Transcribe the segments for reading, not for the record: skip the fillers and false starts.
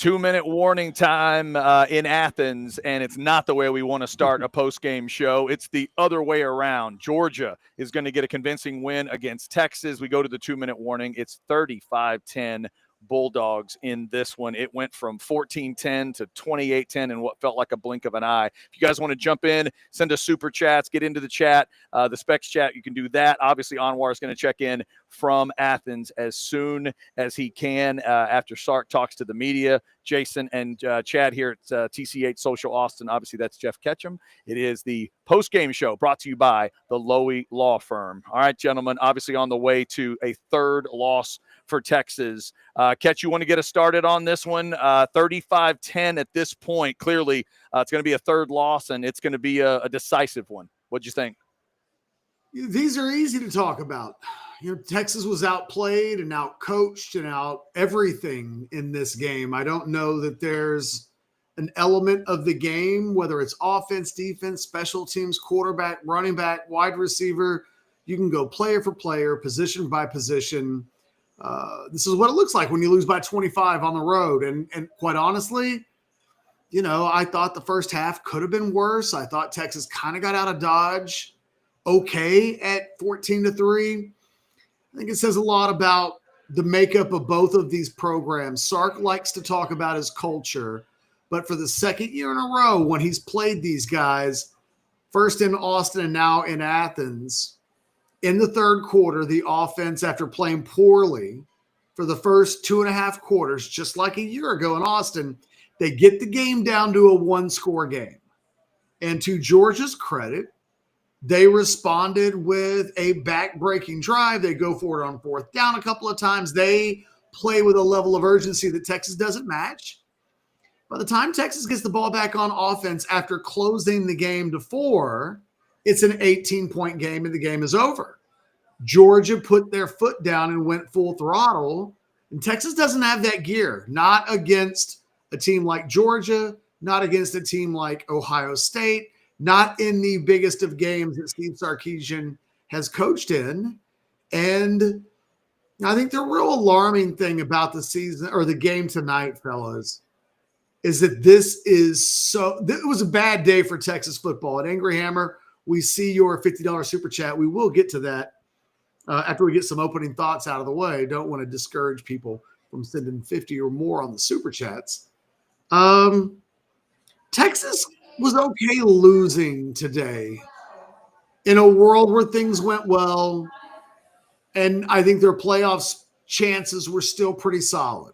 2-minute warning time in Athens, and it's not the way we want to start a post-game show. It's the other way around. Georgia is going to get a convincing win against Texas. We go to the 2-minute warning. It's 35-10 Bulldogs in this one. It went from 14-10 to 28-10 in what felt like a blink of an eye. If you guys want to jump in, send us super chats, get into the chat, the Specs chat, you can do that. Obviously, Anwar is going to check in from Athens as soon as he can after Sark talks to the media. Jason and Chad here at TC8 Social Austin. Obviously, that's Jeff Ketchum. It is the post-game show brought to you by the Lowy Law Firm. All right, gentlemen, obviously on the way to a third loss for Texas. Ketch, you want to get us started on this one? 35-10 at this point. Clearly, it's going to be a third loss, and it's going to be a decisive one. What'd you think? These are easy to talk about. Texas was outplayed and outcoached and out everything in this game. I don't know that there's an element of the game, whether it's offense, defense, special teams, quarterback, running back, wide receiver. You can go player for player, position by position. This is what it looks like when you lose by 25 on the road. And quite honestly, I thought the first half could have been worse. I thought Texas kind of got out of Dodge okay at 14-3. I think it says a lot about the makeup of both of these programs. Sark likes to talk about his culture, but for the second year in a row, when he's played these guys, first in Austin and now in Athens, in the third quarter, the offense, after playing poorly for the first 2.5 quarters, just like a year ago in Austin, they get the game down to a one-score game. And to Georgia's credit, they responded with a back-breaking drive. They go for it on fourth down a couple of times. They play with a level of urgency that Texas doesn't match. By the time Texas gets the ball back on offense after closing the game to 4, it's an 18-point game and the game is over. Georgia put their foot down and went full throttle, and Texas doesn't have that gear. Not against a team like Georgia, not against a team like Ohio State, not in the biggest of games that Steve Sarkisian has coached in. And I think the real alarming thing about the season or the game tonight, fellas, is that it was a bad day for Texas football. At Angry Hammer, we see your $50 super chat. We will get to that after we get some opening thoughts out of the way. Don't want to discourage people from sending 50 or more on the super chats. Texas was okay losing today in a world where things went well, and I think their playoffs chances were still pretty solid.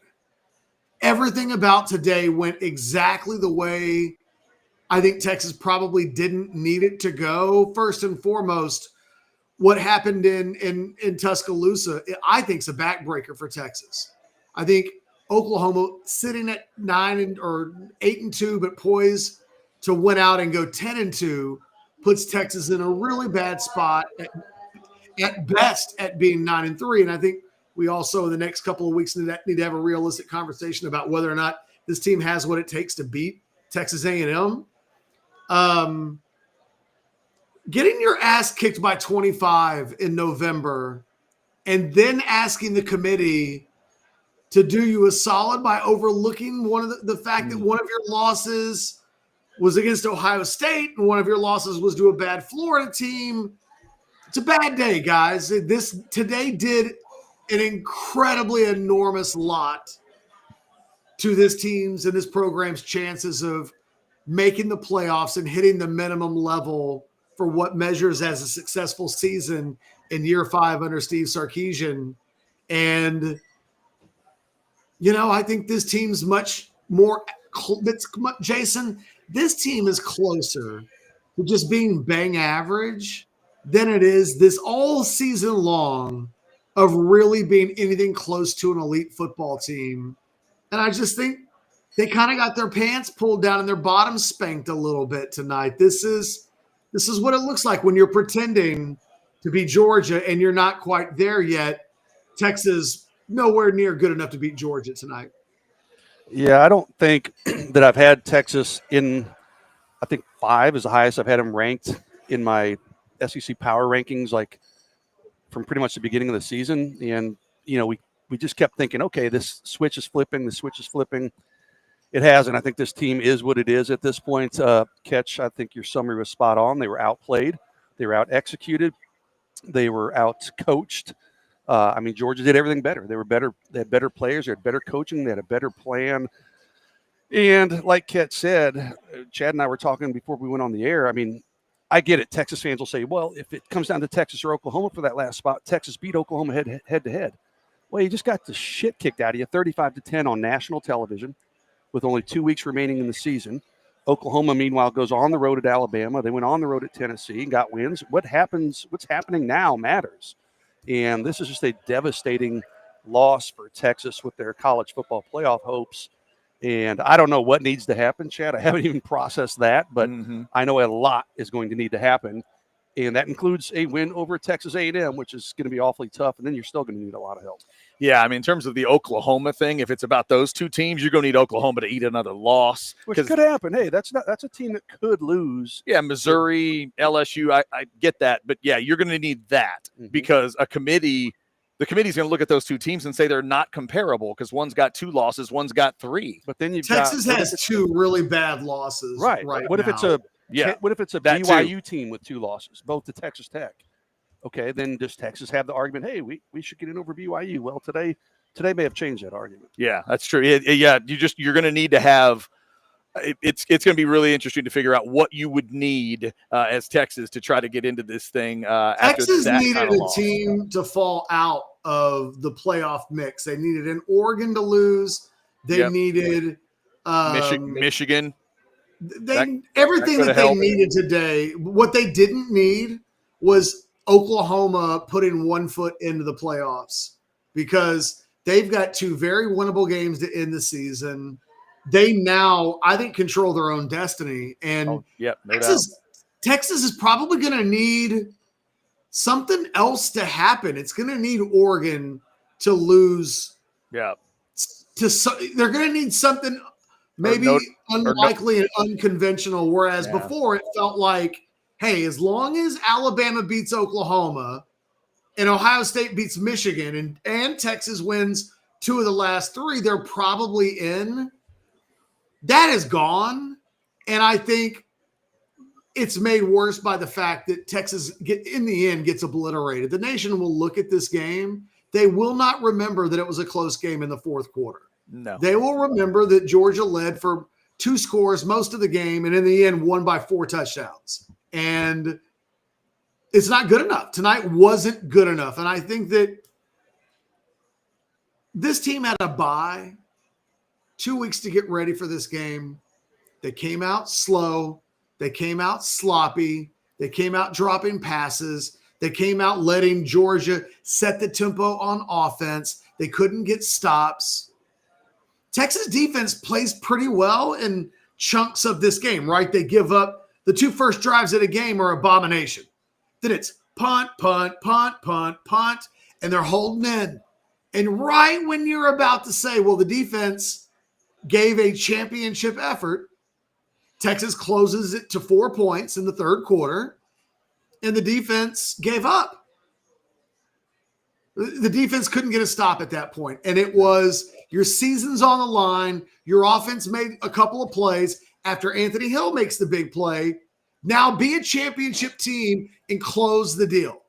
Everything about today went exactly the way I think Texas probably didn't need it to go. First and foremost, what happened in Tuscaloosa, I think, is a backbreaker for Texas. I think Oklahoma sitting at 8-2, but poised to win out and go 10-2 puts Texas in a really bad spot at best at being 9-3. And I think we also in the next couple of weeks need to have a realistic conversation about whether or not this team has what it takes to beat Texas A&M. Getting your ass kicked by 25 in November and then asking the committee to do you a solid by overlooking the fact that one of your losses was against Ohio State and one of your losses was to a bad Florida team. It's a bad day, guys. Today did an incredibly enormous lot to this team's and this program's chances of making the playoffs and hitting the minimum level for what measures as a successful season in year 5 under Steve Sarkisian. And, I think this team's much more – Jason, this team is closer to just being bang average than it is this all season long of really being anything close to an elite football team. And I just think they kind of got their pants pulled down and their bottoms spanked a little bit tonight. This is what it looks like when you're pretending to be Georgia and you're not quite there yet. Texas nowhere near good enough to beat Georgia tonight. Yeah, I don't think that I've had Texas in, I think 5 is the highest I've had them ranked in my SEC power rankings, like from pretty much the beginning of the season. And, we just kept thinking, okay, this switch is flipping. It has, and I think this team is what it is at this point. Catch, I think your summary was spot on. They were outplayed. They were out-executed. They were out-coached. Georgia did everything better. They were better. They had better players. They had better coaching. They had a better plan. And like Ket said, Chad and I were talking before we went on the air. I get it. Texas fans will say, well, if it comes down to Texas or Oklahoma for that last spot, Texas beat Oklahoma head to head. Well, you just got the shit kicked out of you, 35-10 on national television with only 2 weeks remaining in the season. Oklahoma, meanwhile, goes on the road at Alabama. They went on the road at Tennessee and got wins. What's happening now matters. And this is just a devastating loss for Texas with their college football playoff hopes. And I don't know what needs to happen, Chad. I haven't even processed that, but I know a lot is going to need to happen. And that includes a win over Texas A&M, which is going to be awfully tough. And then you're still going to need a lot of help. Yeah, in terms of the Oklahoma thing, if it's about those two teams, you're going to need Oklahoma to eat another loss. Which could happen. Hey, that's a team that could lose. Yeah, Missouri, LSU, I get that. But, yeah, you're going to need that because the committee's going to look at those two teams and say they're not comparable because one's got 2 losses, one's got 3. But then Texas has 2 really bad losses. Right. What now. if it's a what if it's a BYU team with 2 losses, both to Texas Tech? Okay, then does Texas have the argument, hey, we should get in over BYU? Well, today may have changed that argument. Yeah, that's true. You're going to need to have it's going to be really interesting to figure out what you would need as Texas to try to get into this thing. Texas needed a team to fall out of the playoff mix. They needed an Oregon to lose. They needed Michigan. Everything that they needed today. What they didn't need was Oklahoma putting 1 foot into the playoffs because they've got 2 very winnable games to end the season. They now, I think, control their own destiny. And Texas is probably going to need something else to happen. It's going to need Oregon to lose. Yeah. They're going to need something maybe unlikely and unconventional, whereas before it felt like, hey, as long as Alabama beats Oklahoma and Ohio State beats Michigan and Texas wins 2 of the last 3, they're probably in. That is gone. And I think it's made worse by the fact that Texas, in the end, gets obliterated. The nation will look at this game. They will not remember that it was a close game in the 4th quarter. No. They will remember that Georgia led for 2 scores most of the game and in the end won by 4 touchdowns. And it's not good enough. Tonight wasn't good enough. And I think that this team had a bye, 2 weeks to get ready for this game. They came out slow. They came out sloppy. They came out dropping passes. They came out letting Georgia set the tempo on offense. They couldn't get stops. Texas defense plays pretty well in chunks of this game, right? They give up. The 2 first drives of the game are abomination. Then it's punt, punt, punt, punt, punt, and they're holding in. And right when you're about to say, well, the defense gave a championship effort, Texas closes it to 4 points in the 3rd quarter, and the defense gave up. The defense couldn't get a stop at that point. And it was your season's on the line. Your offense made a couple of plays. After Anthony Hill makes the big play, now be a championship team and close the deal.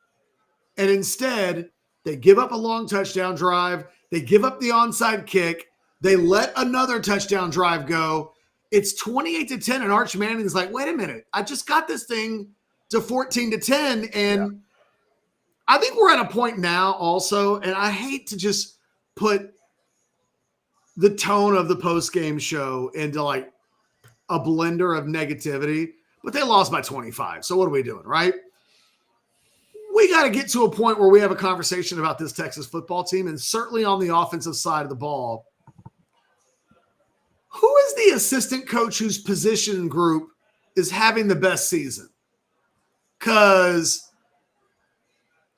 And instead, they give up a long touchdown drive. They give up the onside kick. They let another touchdown drive go. It's 28-10, and Arch Manning's like, wait a minute. I just got this thing to 14-10, and I think we're at a point now also, and I hate to just put the tone of the post-game show into like a blender of negativity, but they lost by 25. So what are we doing, right? We got to get to a point where we have a conversation about this Texas football team, and certainly on the offensive side of the ball. Who is the assistant coach whose position group is having the best season? Because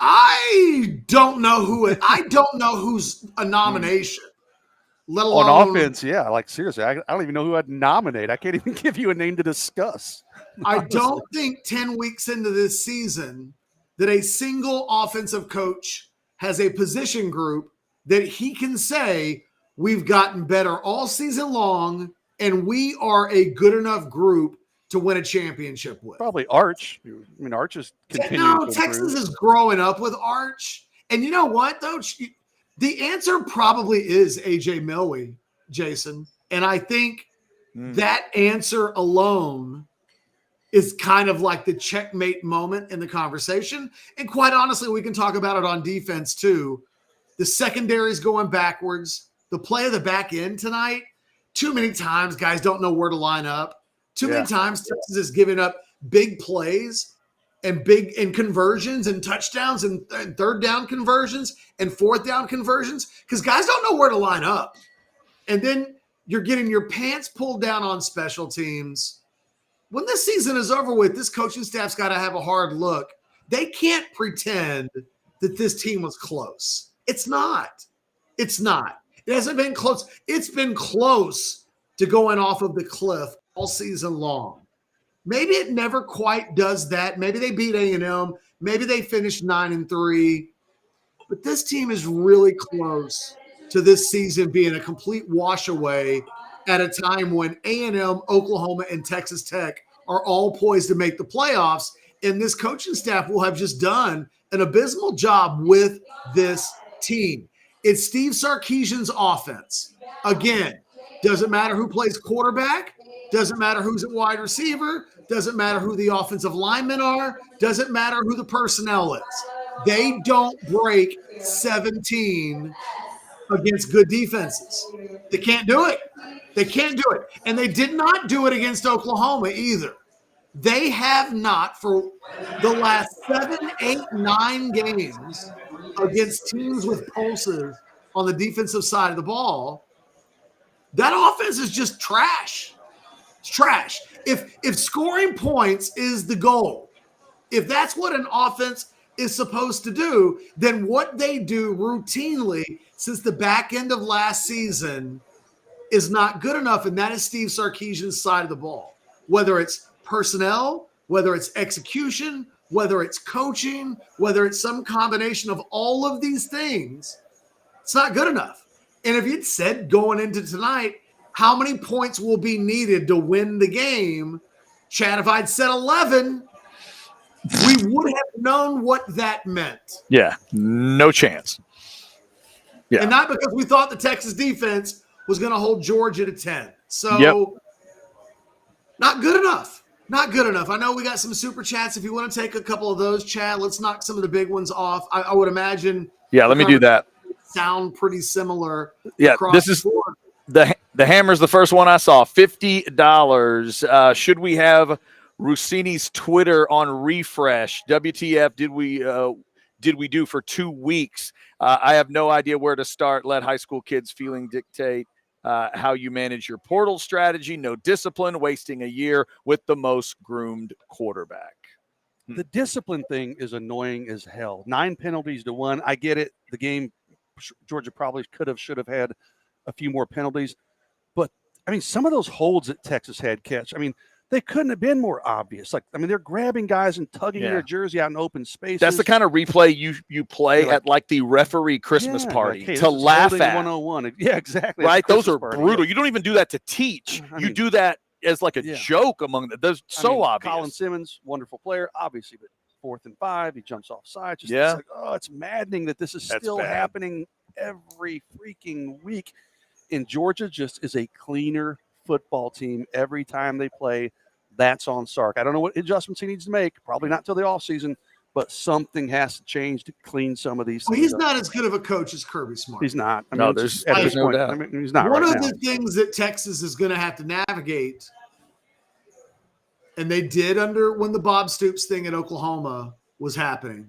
I don't know who's a nomination. Let alone on offense, like seriously, I don't even know who I'd nominate. I can't even give you a name to discuss. I don't think 10 weeks into this season that a single offensive coach has a position group that he can say we've gotten better all season long and we are a good enough group to win a championship with. Probably Arch. I mean, Arch is continuing to Texas improve. is growing up with Arch. And you know what, though? The answer probably is A.J. Milwee, Jason. And I think that answer alone is kind of like the checkmate moment in the conversation. And quite honestly, we can talk about it on defense, too. The secondary's going backwards. The play of the back end tonight, too many times guys don't know where to line up. Too many times Texas is giving up big plays and conversions and touchdowns and third down conversions and fourth down conversions because guys don't know where to line up. And then you're getting your pants pulled down on special teams. When this season is over with, this coaching staff's got to have a hard look. They can't pretend that this team was close. It's not. It's not. It hasn't been close. It's been close to going off of the cliff all season long. Maybe it never quite does that. Maybe they beat A&M. Maybe they finished 9-3. But this team is really close to this season being a complete wash away at a time when A&M, Oklahoma, and Texas Tech are all poised to make the playoffs. And this coaching staff will have just done an abysmal job with this team. It's Steve Sarkisian's offense. Again, doesn't matter who plays quarterback. Doesn't matter who's at wide receiver. Doesn't matter who the offensive linemen are. Doesn't matter who the personnel is. They don't break 17 against good defenses. They can't do it. They can't do it. And they did not do it against Oklahoma either. They have not, for the last 7, 8, 9 games against teams with pulses on the defensive side of the ball, that offense is just trash. It's trash. If scoring points is the goal, if that's what an offense is supposed to do, then what they do routinely since the back end of last season is not good enough, and that is Steve Sarkisian's side of the ball. Whether it's personnel, whether it's execution, whether it's coaching, whether it's some combination of all of these things, it's not good enough. And if you'd said going into tonight, how many points will be needed to win the game, Chad, if I'd said 11, we would have known what that meant. Yeah, no chance. Yeah. And not because we thought the Texas defense was going to hold Georgia to 10. So not good enough. Not good enough. I know we got some super chats. If you want to take a couple of those, Chad, let's knock some of the big ones off. I would imagine. Yeah, let me do that. Sound pretty similar. Yeah, this is the Hammer's the first one I saw. $50. Should we have Rossini's Twitter on refresh? WTF did we do for 2 weeks? I have no idea where to start. Let high school kids feeling dictate how you manage your portal strategy. No discipline, wasting a year with the most groomed quarterback. The discipline thing is annoying as hell. 9 penalties to 1. I get it. The game, Georgia probably should have had a few more penalties. But, I mean, some of those holds that Texas had catch, I mean, they couldn't have been more obvious. Like, I mean, they're grabbing guys and tugging their jersey out in open spaces. That's the kind of replay you play at like the referee Christmas party like, hey, to laugh at. 101. Yeah, exactly. Right? Those are party. brutal. You don't even do that to teach. You do that as like a joke among them. Those obvious. Colin Simmons, wonderful player, obviously, but 4th and 5, he jumps off sides. It's like, it's maddening that this is still happening every freaking week. And Georgia just is a cleaner football team every time they play. That's on Sark. I don't know what adjustments he needs to make. Probably not till the offseason, but something has to change to clean some of these things. He's not as good of a coach as Kirby Smart. He's not. I mean, there's no doubt. I mean, he's not. One of the things that Texas is going to have to navigate, and they did when the Bob Stoops thing at Oklahoma was happening,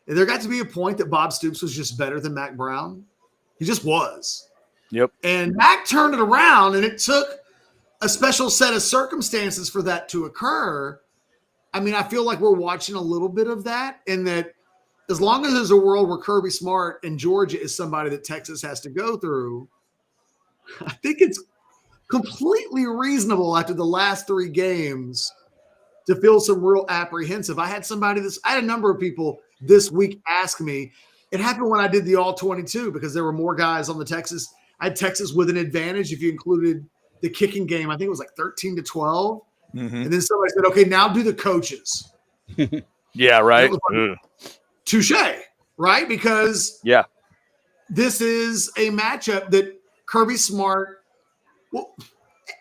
and there got to be a point that Bob Stoops was just better than Mac Brown. He just was. Yep. And Mac turned it around, and it took a special set of circumstances for that to occur. I mean, I feel like we're watching a little bit of that, and that as long as there's a world where Kirby Smart and Georgia is somebody that Texas has to go through, I think it's completely reasonable after the last 3 games to feel some real apprehensive. I had a number of people this week ask me. It happened when I did the All-22 because there were more guys on the Texas. I had Texas with an advantage if you included the kicking game. I think it was like 13-12. Mm-hmm. And then somebody said, okay, now do the coaches. Yeah, right. Like, touche, right? Because yeah, this is a matchup that Kirby Smart, well,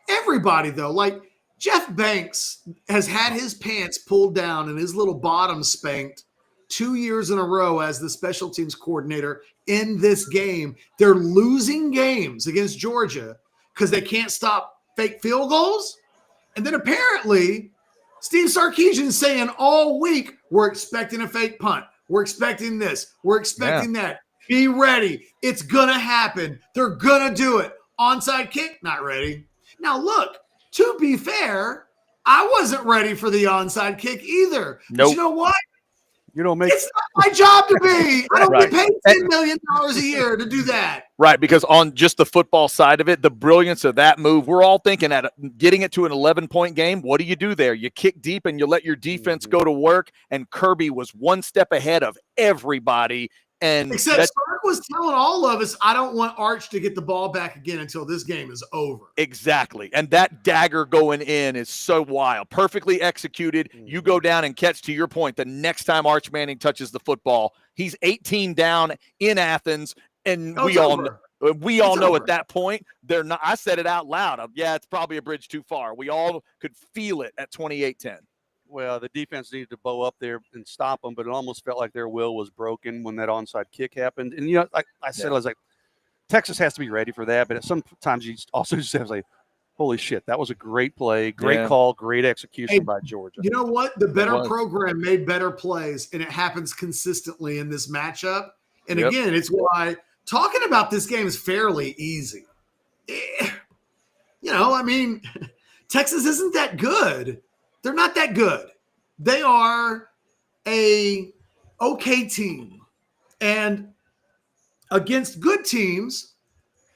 everybody though, like Jeff Banks has had his pants pulled down and his little bottom spanked 2 years in a row as the special teams coordinator in this game. They're losing games against Georgia because they can't stop fake field goals. And then apparently Steve Sarkisian saying all week, we're expecting a fake punt. We're expecting this. We're expecting that. Be ready. It's going to happen. They're going to do it. Onside kick, not ready. Now, look, to be fair, I wasn't ready for the onside kick either. Nope. But you know what? You don't make It's not my job to be. I don't Right. get paid $10 million a year to do that. Right, because on just the football side of it, the brilliance of that move, we're all thinking at getting it to an 11-point game, what do you do there? You kick deep and you let your defense go to work, and Kirby was one step ahead of everybody. And Except Stark was telling all of us, I don't want Arch to get the ball back again until this game is over. Exactly. And that dagger going in is so wild. Perfectly executed. You go down and catch, to your point, the next time Arch Manning touches the football, he's 18 down in Athens. And we all know at that point, they're not. I said it out loud. Yeah, it's probably a bridge too far. We all could feel it at 28-10. Well, the defense needed to bow up there and stop them, but it almost felt like their will was broken when that onside kick happened. And, you know, like I said, I was like, Texas has to be ready for that. But sometimes you also just have to say, holy shit, that was a great play, great call, great execution by Georgia. You know what? The better program made better plays, and it happens consistently in this matchup. And again, it's why talking about this game is fairly easy. You know, I mean, Texas isn't that good. They're not that good. They are a okay team. And against good teams,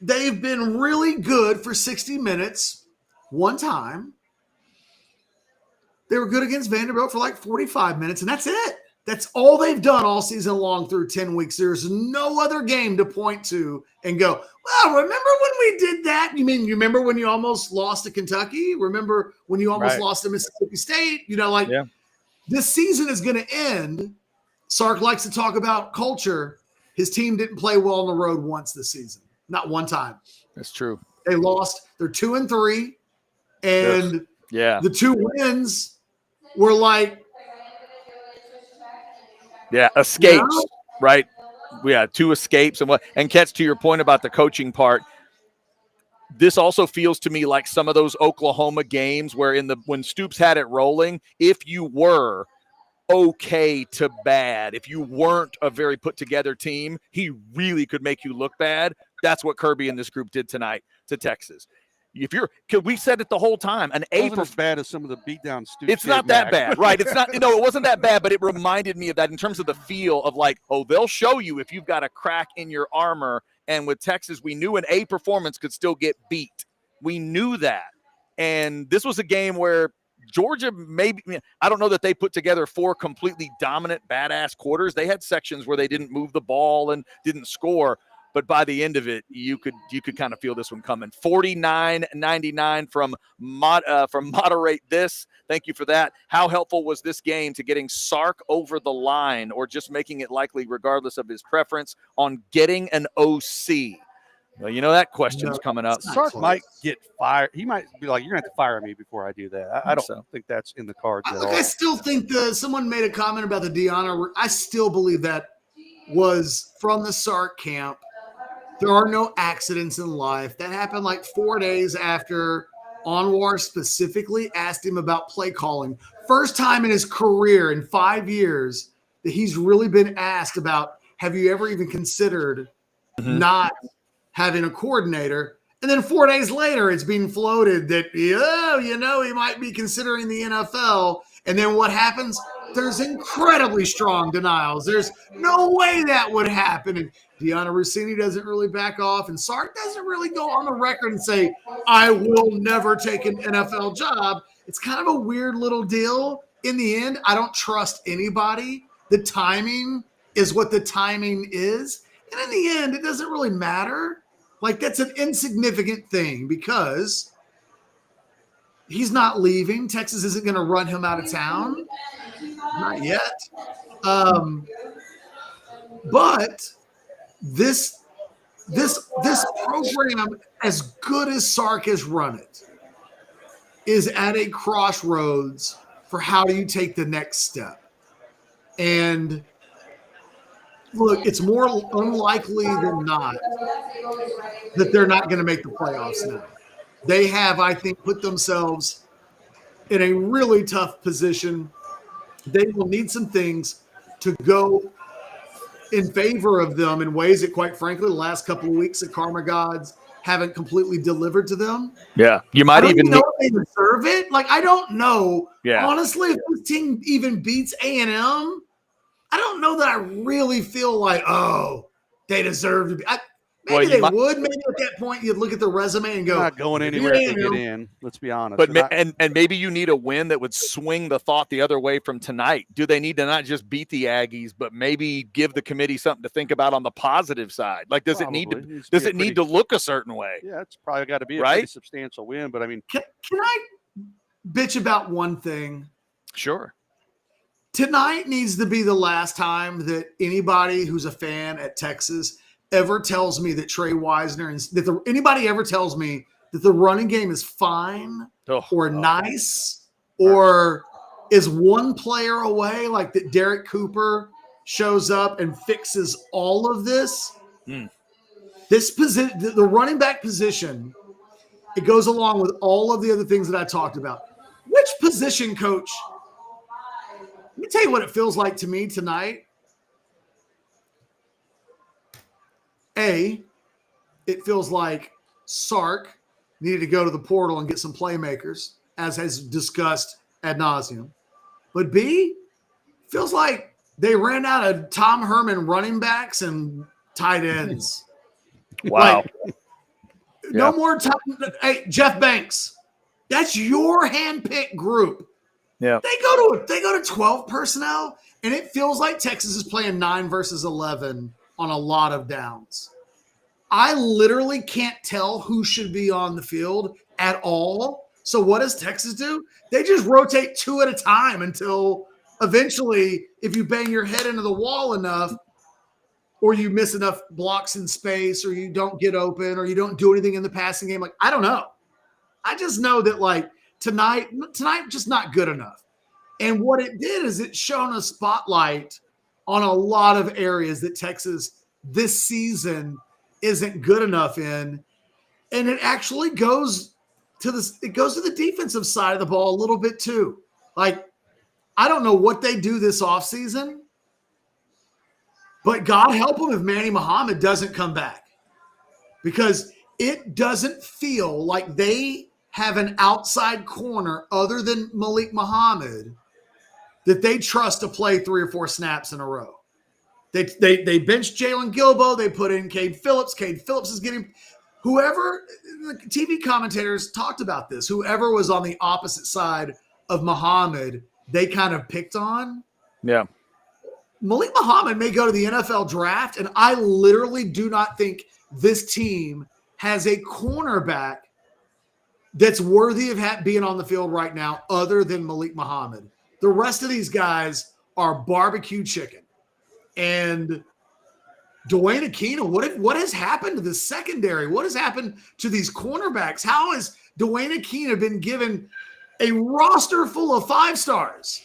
they've been really good for 60 minutes one time. They were good against Vanderbilt for like 45 minutes, and that's it. That's all they've done all season long through 10 weeks. There's no other game to point to and go, well, remember when we did that? You remember when you almost lost to Kentucky? Remember when you almost lost to Mississippi State? You know, this season is going to end. Sark likes to talk about culture. His team didn't play well on the road once this season. Not one time. That's true. They lost. They're 2-3. And the two wins were like, escapes, right? Yeah, 2 escapes and Ketz, to your point about the coaching part. This also feels to me like some of those Oklahoma games where when Stoops had it rolling, if you were okay to bad, if you weren't a very put together team, he really could make you look bad. That's what Kirby and this group did tonight to Texas. Because we said it the whole time, an A wasn't as bad as some of the beatdown Stoops. It's not that bad, right? It's not. No, it wasn't that bad, but it reminded me of that in terms of the feel of like, oh, they'll show you if you've got a crack in your armor. And with Texas, we knew an A performance could still get beat. We knew that, and this was a game where Georgia I don't know that they put together 4 completely dominant, badass quarters. They had sections where they didn't move the ball and didn't score. But by the end of it, you could kind of feel this one coming. 49-99 from Moderate This. Thank you for that. How helpful was this game to getting Sark over the line, or just making it likely, regardless of his preference, on getting an OC? Well, you know that question's coming up. Sark might get fired. He might be like, "You're going to have to fire me before I do that." I don't think that's in the cards at all. I still think someone made a comment about the Deanna. I still believe that was from the Sark camp. There are no accidents in life. That happened like 4 days after Anwar specifically asked him about play calling. First time in his career in 5 years that he's really been asked about, have you ever even considered not having a coordinator? And then 4 days later, it's being floated that, he might be considering the NFL. And then what happens? There's incredibly strong denials. There's no way that would happen. And Deanna Rossini doesn't really back off. And Sark doesn't really go on the record and say, I will never take an NFL job. It's kind of a weird little deal. In the end, I don't trust anybody. The timing is what the timing is. And in the end, it doesn't really matter. Like, that's an insignificant thing because He's not leaving. Texas isn't going to run him out of town. Not yet. But this program, as good as Sark has run it, is at a crossroads for how do you take the next step. And look, it's more unlikely than not that they're not going to make the playoffs now. They have, I think, put themselves in a really tough position. They will need some things to go in favor of them in ways that, quite frankly, the last couple of weeks at Karma Gods haven't completely delivered to them. Yeah, you might even know if they deserve it. Like, I don't know. Yeah. Honestly, if this team even beats A&M, I don't know that I really feel like, oh, they deserve to be. Maybe they would. Maybe at that point you'd look at the resume and go, not going anywhere if they get in. Let's be honest. But and maybe you need a win that would swing the thought the other way from tonight. Do they need to not just beat the Aggies, but maybe give the committee something to think about on the positive side? Like, does it need to look a certain way? Yeah, it's probably got to be a pretty substantial win. But I mean, can I bitch about one thing? Sure. Tonight needs to be the last time that anybody who's a fan at Texas ever tells me that Trey Wisner and anybody ever tells me that the running game is fine or nice or is one player away, like that Derek Cooper shows up and fixes all of this. This position, the running back position, it goes along with all of the other things that I talked about. Which position coach? Let me tell you what it feels like to me tonight. It feels like Sark needed to go to the portal and get some playmakers, as has discussed ad nauseum. But B, feels like they ran out of Tom Herman running backs and tight ends. Wow. No more time. Hey, Jeff Banks, that's your handpicked group. Yeah. They go to 12 personnel, and it feels like Texas is playing 9 versus 11 on a lot of downs. I literally can't tell who should be on the field at all. So what does Texas do? They just rotate 2 at a time until eventually, if you bang your head into the wall enough, or you miss enough blocks in space, or you don't get open, or you don't do anything in the passing game. Like, I don't know. I just know that, like, tonight just not good enough. And what it did is it shone a spotlight on a lot of areas that Texas this season isn't good enough in. And it actually goes to the defensive side of the ball a little bit too. Like, I don't know what they do this offseason, but God help them if Manny Muhammad doesn't come back, because it doesn't feel like they have an outside corner other than Malik Muhammad that they trust to play 3 or 4 snaps in a row. They benched Jalen Gilbo. They put in Cade Phillips. Cade Phillips is getting whoever the TV commentators talked about this. Whoever was on the opposite side of Muhammad, they kind of picked on. Yeah. Malik Muhammad may go to the NFL draft, and I literally do not think this team has a cornerback that's worthy of being on the field right now other than Malik Muhammad. The rest of these guys are barbecue chicken. And Dwayne Aquino, what has happened to the secondary? What has happened to these cornerbacks? How has Dwayne Aquino been given a roster full of 5 stars,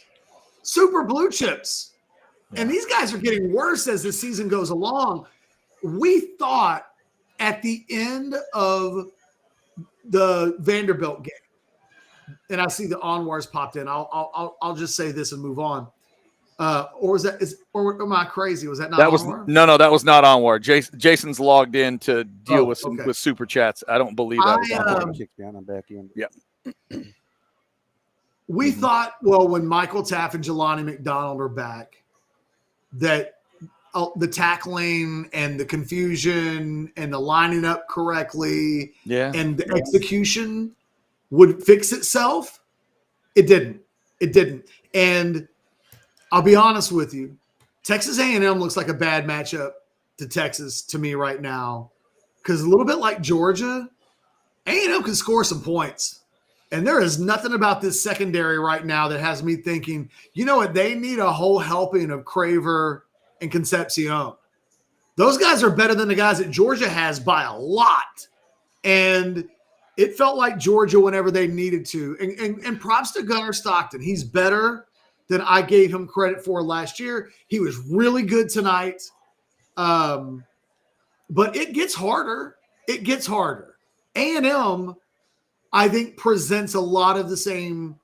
super blue chips? Yeah. And these guys are getting worse as the season goes along. We thought at the end of the Vanderbilt game, and I see the Onwars popped in. I'll just say this and move on. Or am I crazy? Was that not? No, that was not Onward. Jason's logged in to deal with super chats. I don't believe that was Onward. I'm back in. Yeah. We thought, well, when Michael Taff and Jelani McDonald are back, that the tackling and the confusion and the lining up correctly and the execution would fix itself. It didn't. And I'll be honest with you, Texas A&M looks like a bad matchup to Texas to me right now, because a little bit like Georgia, A&M can score some points. And there is nothing about this secondary right now that has me thinking, you know what? They need a whole helping of Craver and Concepcion. Those guys are better than the guys that Georgia has by a lot. And it felt like Georgia whenever they needed to. And props to Gunnar Stockton. He's better than I gave him credit for last year. He was really good tonight. But it gets harder. It gets harder. A&M, I think, presents a lot of the same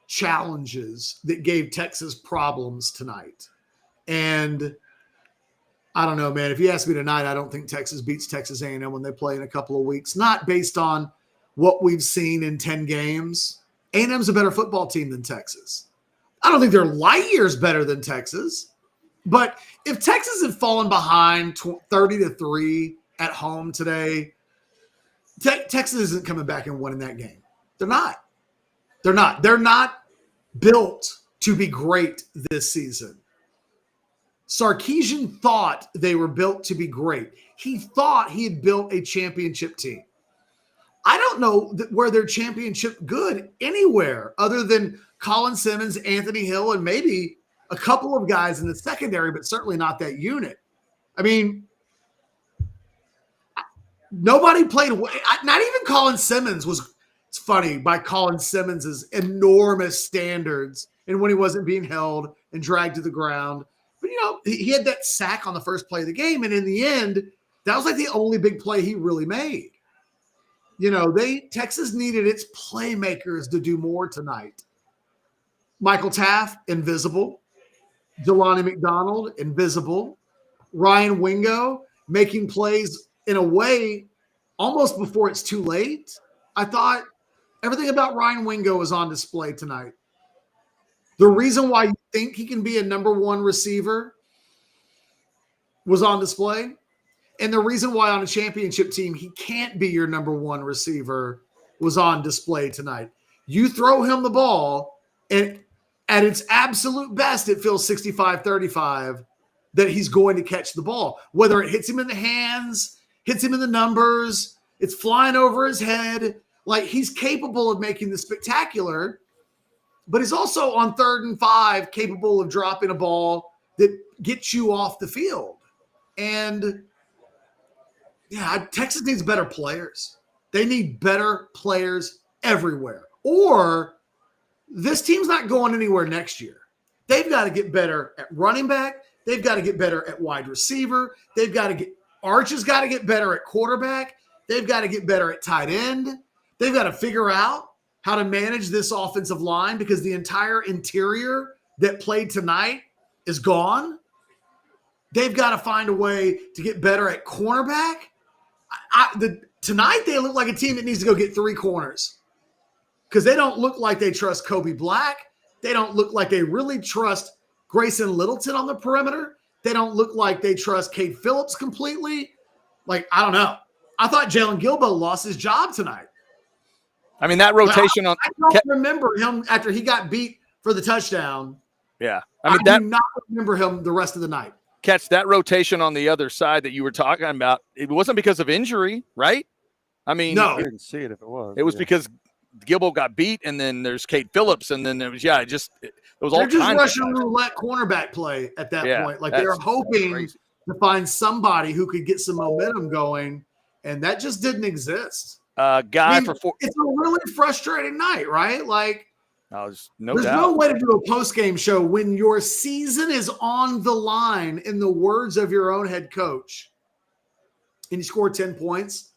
challenges that gave Texas problems tonight. And I don't know, man. If you ask me tonight, I don't think Texas beats Texas A&M when they play in a couple of weeks. Not based on what we've seen in 10 games. A&M's a better football team than Texas. I don't think they're light years better than Texas. But if Texas had fallen behind 30-3 at home today, Texas isn't coming back and winning that game. They're not. They're not. They're not built to be great this season. Sarkisian thought they were built to be great. He thought he had built a championship team. I don't know where they're championship good anywhere other than Colin Simmons, Anthony Hill, and maybe a couple of guys in the secondary, but certainly not that unit. I mean, nobody played. Not even Colin Simmons was. It's funny by Colin Simmons's enormous standards, and when he wasn't being held and dragged to the ground. But he had that sack on the first play of the game, and in the end, that was like the only big play he really made. Texas needed its playmakers to do more tonight. Michael Taft, invisible. Jelani McDonald, invisible. Ryan Wingo making plays in a way almost before it's too late. I thought everything about Ryan Wingo was on display tonight. The reason why you think he can be a number one receiver was on display. And the reason why on a championship team he can't be your number one receiver was on display tonight. You throw him the ball, and at its absolute best, it feels 65-35 that he's going to catch the ball. Whether it hits him in the hands, hits him in the numbers, it's flying over his head. Like, he's capable of making the spectacular, but he's also on 3rd and 5 capable of dropping a ball that gets you off the field. And yeah, Texas needs better players. They need better players everywhere. Or this team's not going anywhere next year. They've got to get better at running back. They've got to get better at wide receiver. Arch has got to get better at quarterback. They've got to get better at tight end. They've got to figure out how to manage this offensive line because the entire interior that played tonight is gone. They've got to find a way to get better at cornerback. Tonight, they look like a team that needs to go get 3 corners because they don't look like they trust Kobe Black. They don't look like they really trust Grayson Littleton on the perimeter. They don't look like they trust Cade Phillips completely. Like, I don't know. I thought Jalen Gilbo lost his job tonight. I mean, that rotation I don't remember him after he got beat for the touchdown. Yeah. I do not remember him the rest of the night. Catch that rotation on the other side that you were talking about. It wasn't because of injury, right? I mean, no, I didn't see it if it was. It was because Gilbo got beat, and then there's Cade Phillips, and then there was it was all they're just kinds Russian of roulette cornerback play at that point. Like they're hoping to find somebody who could get some momentum going, and that just didn't exist. It's a really frustrating night, right? Like, there's no way to do a post-game show when your season is on the line, in the words of your own head coach, and you score 10 points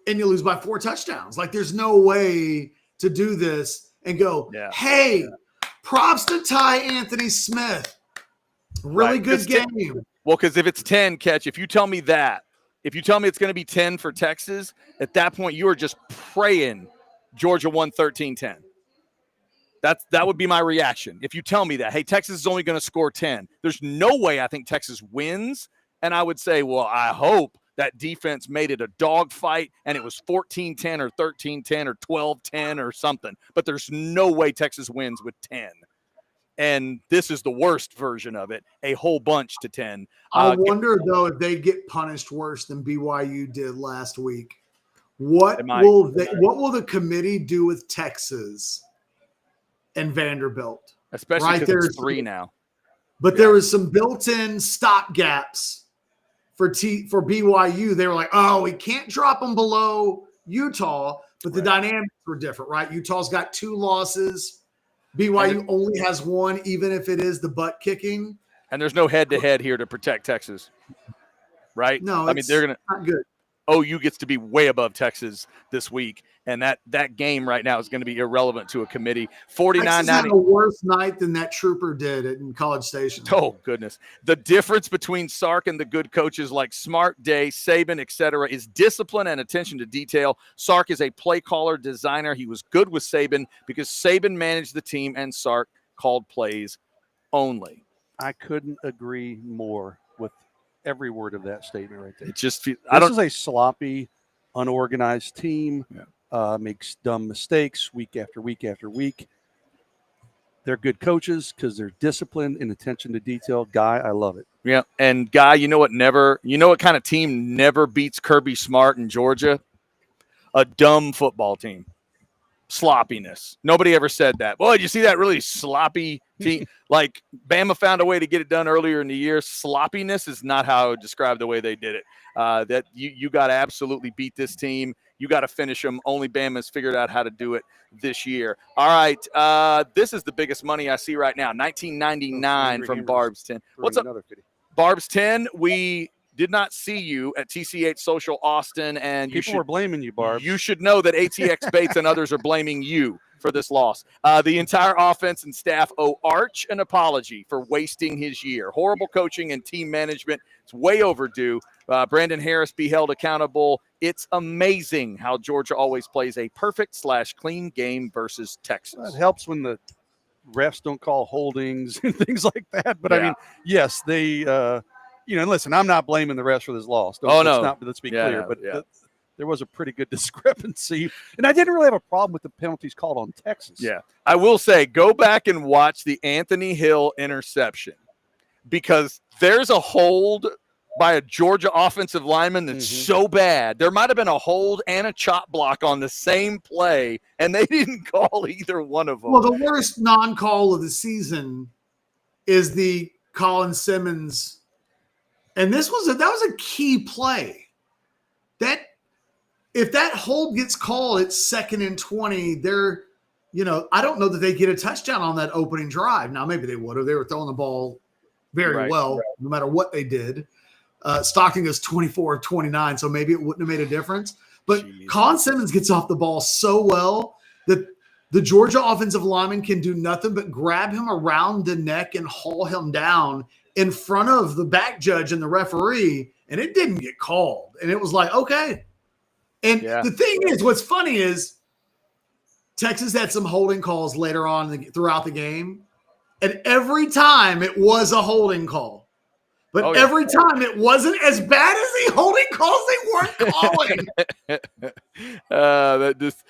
and you lose by 4 touchdowns. Like, there's no way to do this and go, hey, props to Ty Anthony Smith. Really good game. Well, because if it's 10, if you tell me it's going to be 10 for Texas, at that point you are just praying Georgia won 13-10. That would be my reaction. If you tell me that, hey, Texas is only going to score 10, there's no way I think Texas wins. And I would say, well, I hope that defense made it a dogfight and it was 14-10 or 13-10 or 12-10 or something. But there's no way Texas wins with 10. And this is the worst version of it, a whole bunch to 10. I wonder, though, if they get punished worse than BYU did last week What will the committee do with Texas and Vanderbilt? Especially because it's 3 now. But there was some built-in stop gaps for BYU. They were like, oh, we can't drop them below Utah, but the dynamics were different, right? Utah's got 2 losses. BYU only has 1, even if it is the butt kicking. And there's no head-to-head here to protect Texas, right? No, they're not good. OU gets to be way above Texas this week, and that game right now is going to be irrelevant to a committee. 49-90. Had a worse night than that Trooper did in College Station. Oh, goodness. The difference between Sark and the good coaches like Smart, Day, Saban, etc., is discipline and attention to detail. Sark is a play caller, designer. He was good with Saban because Saban managed the team and Sark called plays only. I couldn't agree more with every word of that statement right there. It just feels, this is a sloppy, unorganized team. Yeah. Makes dumb mistakes week after week after week. They're good coaches because they're disciplined and attention to detail. Guy, I love it. Yeah, and Guy, you know what kind of team never beats Kirby Smart in Georgia? A dumb football team. Sloppiness. Nobody ever said that. Boy, did you see that really sloppy team? Like Bama found a way to get it done earlier in the year. Sloppiness is not how I would describe the way they did it. That you got to absolutely beat this team. You got to finish them. Only Bama's figured out how to do it this year. All right, this is the biggest money I see right now. $19.99 from Barb's 10. What's up, Barb's 10? We did not see you at TCH Social Austin, and people were blaming you, Barb. You should know that ATX Bates and others are blaming you for this loss. The entire offense and staff owe Arch an apology for wasting his year. Horrible coaching and team management. It's way overdue. Brandon Harris be held accountable. It's amazing how Georgia always plays a perfect/clean game versus Texas. Well, it helps when the refs don't call holdings and things like that. But, I mean, yes, they and listen, I'm not blaming the refs for this loss. Let's be clear. But there was a pretty good discrepancy. And I didn't really have a problem with the penalties called on Texas. Yeah. I will say, go back and watch the Anthony Hill interception because there's a hold by a Georgia offensive lineman that's so bad. There might have been a hold and a chop block on the same play, and they didn't call either one of them. Well, the worst non-call of the season is the Colin Simmons. And that was a key play. That if that hold gets called, it's 2nd and 20. I don't know that they get a touchdown on that opening drive. Now, maybe they would have. They were throwing the ball very well, no matter what they did. Stockton goes 24 of 29, so maybe it wouldn't have made a difference. But Colin Simmons gets off the ball so well that the Georgia offensive lineman can do nothing but grab him around the neck and haul him down in front of the back judge and the referee, and it didn't get called. And it was like, okay. And the thing is, what's funny is Texas had some holding calls later on throughout the game, and every time it was a holding call. But every time it wasn't as bad as the holding calls they weren't calling. That just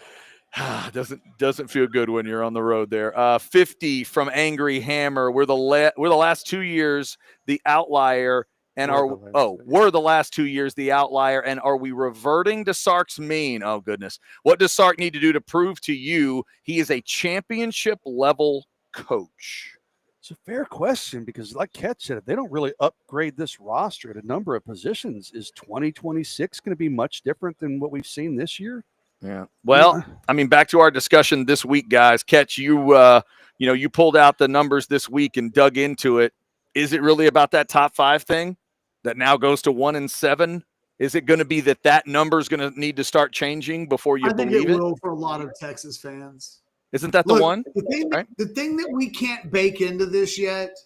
doesn't feel good when you're on the road there. 50 from Angry Hammer. We're the last 2 years the outlier, and we're the last 2 years the outlier, and are we reverting to Sark's mean? Oh goodness, what does Sark need to do to prove to you he is a championship level coach? It's a fair question because, like Ket said, if they don't really upgrade this roster at a number of positions, is 2026 going to be much different than what we've seen this year? Yeah. Well, I mean, back to our discussion this week, guys. Ketch, you pulled out the numbers this week and dug into it. Is it really about that top 5 thing that now goes to 1-7? Is it going to be that number is going to need to start changing before you believe it? I think it will for a lot of Texas fans. Isn't that the one? The thing that we can't bake into this yet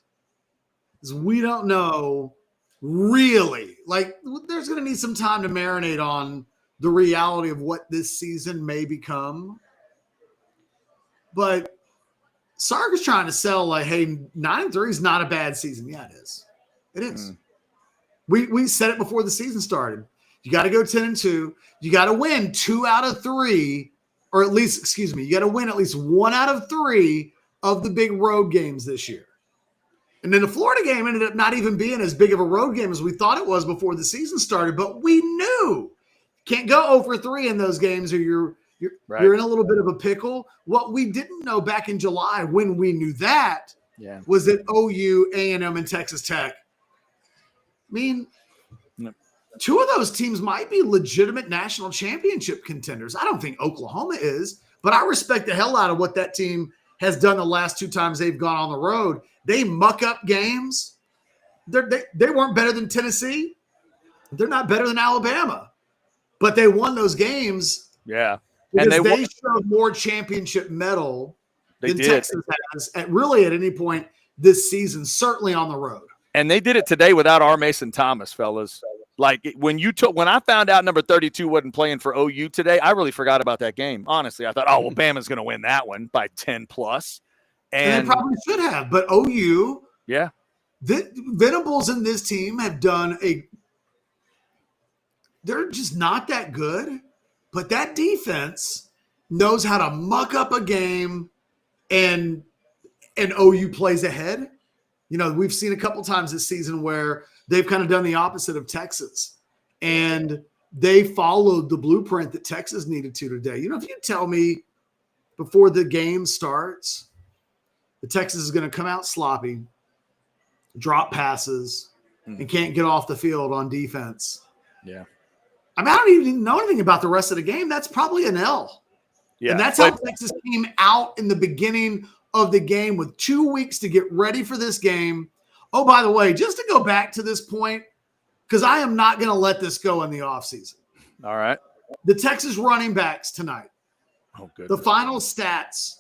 is we don't know really. Like, there's going to need some time to marinate on the reality of what this season may become. But Sark is trying to sell like, hey, 9-3 is not a bad season. Yeah, it is. It is. We said it before the season started. You got to go 10-2. You got to win 2 out of 3. Or at least, you got to win at least 1 out of 3 of the big road games this year. And then the Florida game ended up not even being as big of a road game as we thought it was before the season started. But we knew Can't go 0 for 3 in those games, or you're in a little bit of a pickle. What we didn't know back in July, when we knew that, was that OU, A&M, and Texas Tech. I mean, two of those teams might be legitimate national championship contenders. I don't think Oklahoma is, but I respect the hell out of what that team has done the last 2 times they've gone on the road. They muck up games. They weren't better than Tennessee. They're not better than Alabama, but they won those games. Yeah. Because and they showed more championship medal than Texas has at any point this season, certainly on the road. And they did it today without R. Mason Thomas, fellas. Like when I found out number 32 wasn't playing for OU today, I really forgot about that game. Honestly, I thought, Bama's going to win that one by 10 plus. And they probably should have, but OU, yeah, the Venables and this team have done they're just not that good, but that defense knows how to muck up a game, and OU plays ahead. We've seen a couple times this season where they've kind of done the opposite of Texas, and they followed the blueprint that Texas needed to today. If you tell me before the game starts that Texas is going to come out sloppy, drop passes, and can't get off the field on defense. Yeah. I mean, I don't even know anything about the rest of the game. That's probably an L. Yeah. And that's how Texas came out in the beginning of the game with 2 weeks to get ready for this game. Oh, by the way, just to go back to this point, because I am not going to let this go in the offseason. All right. The Texas running backs tonight. Oh, good. The final stats.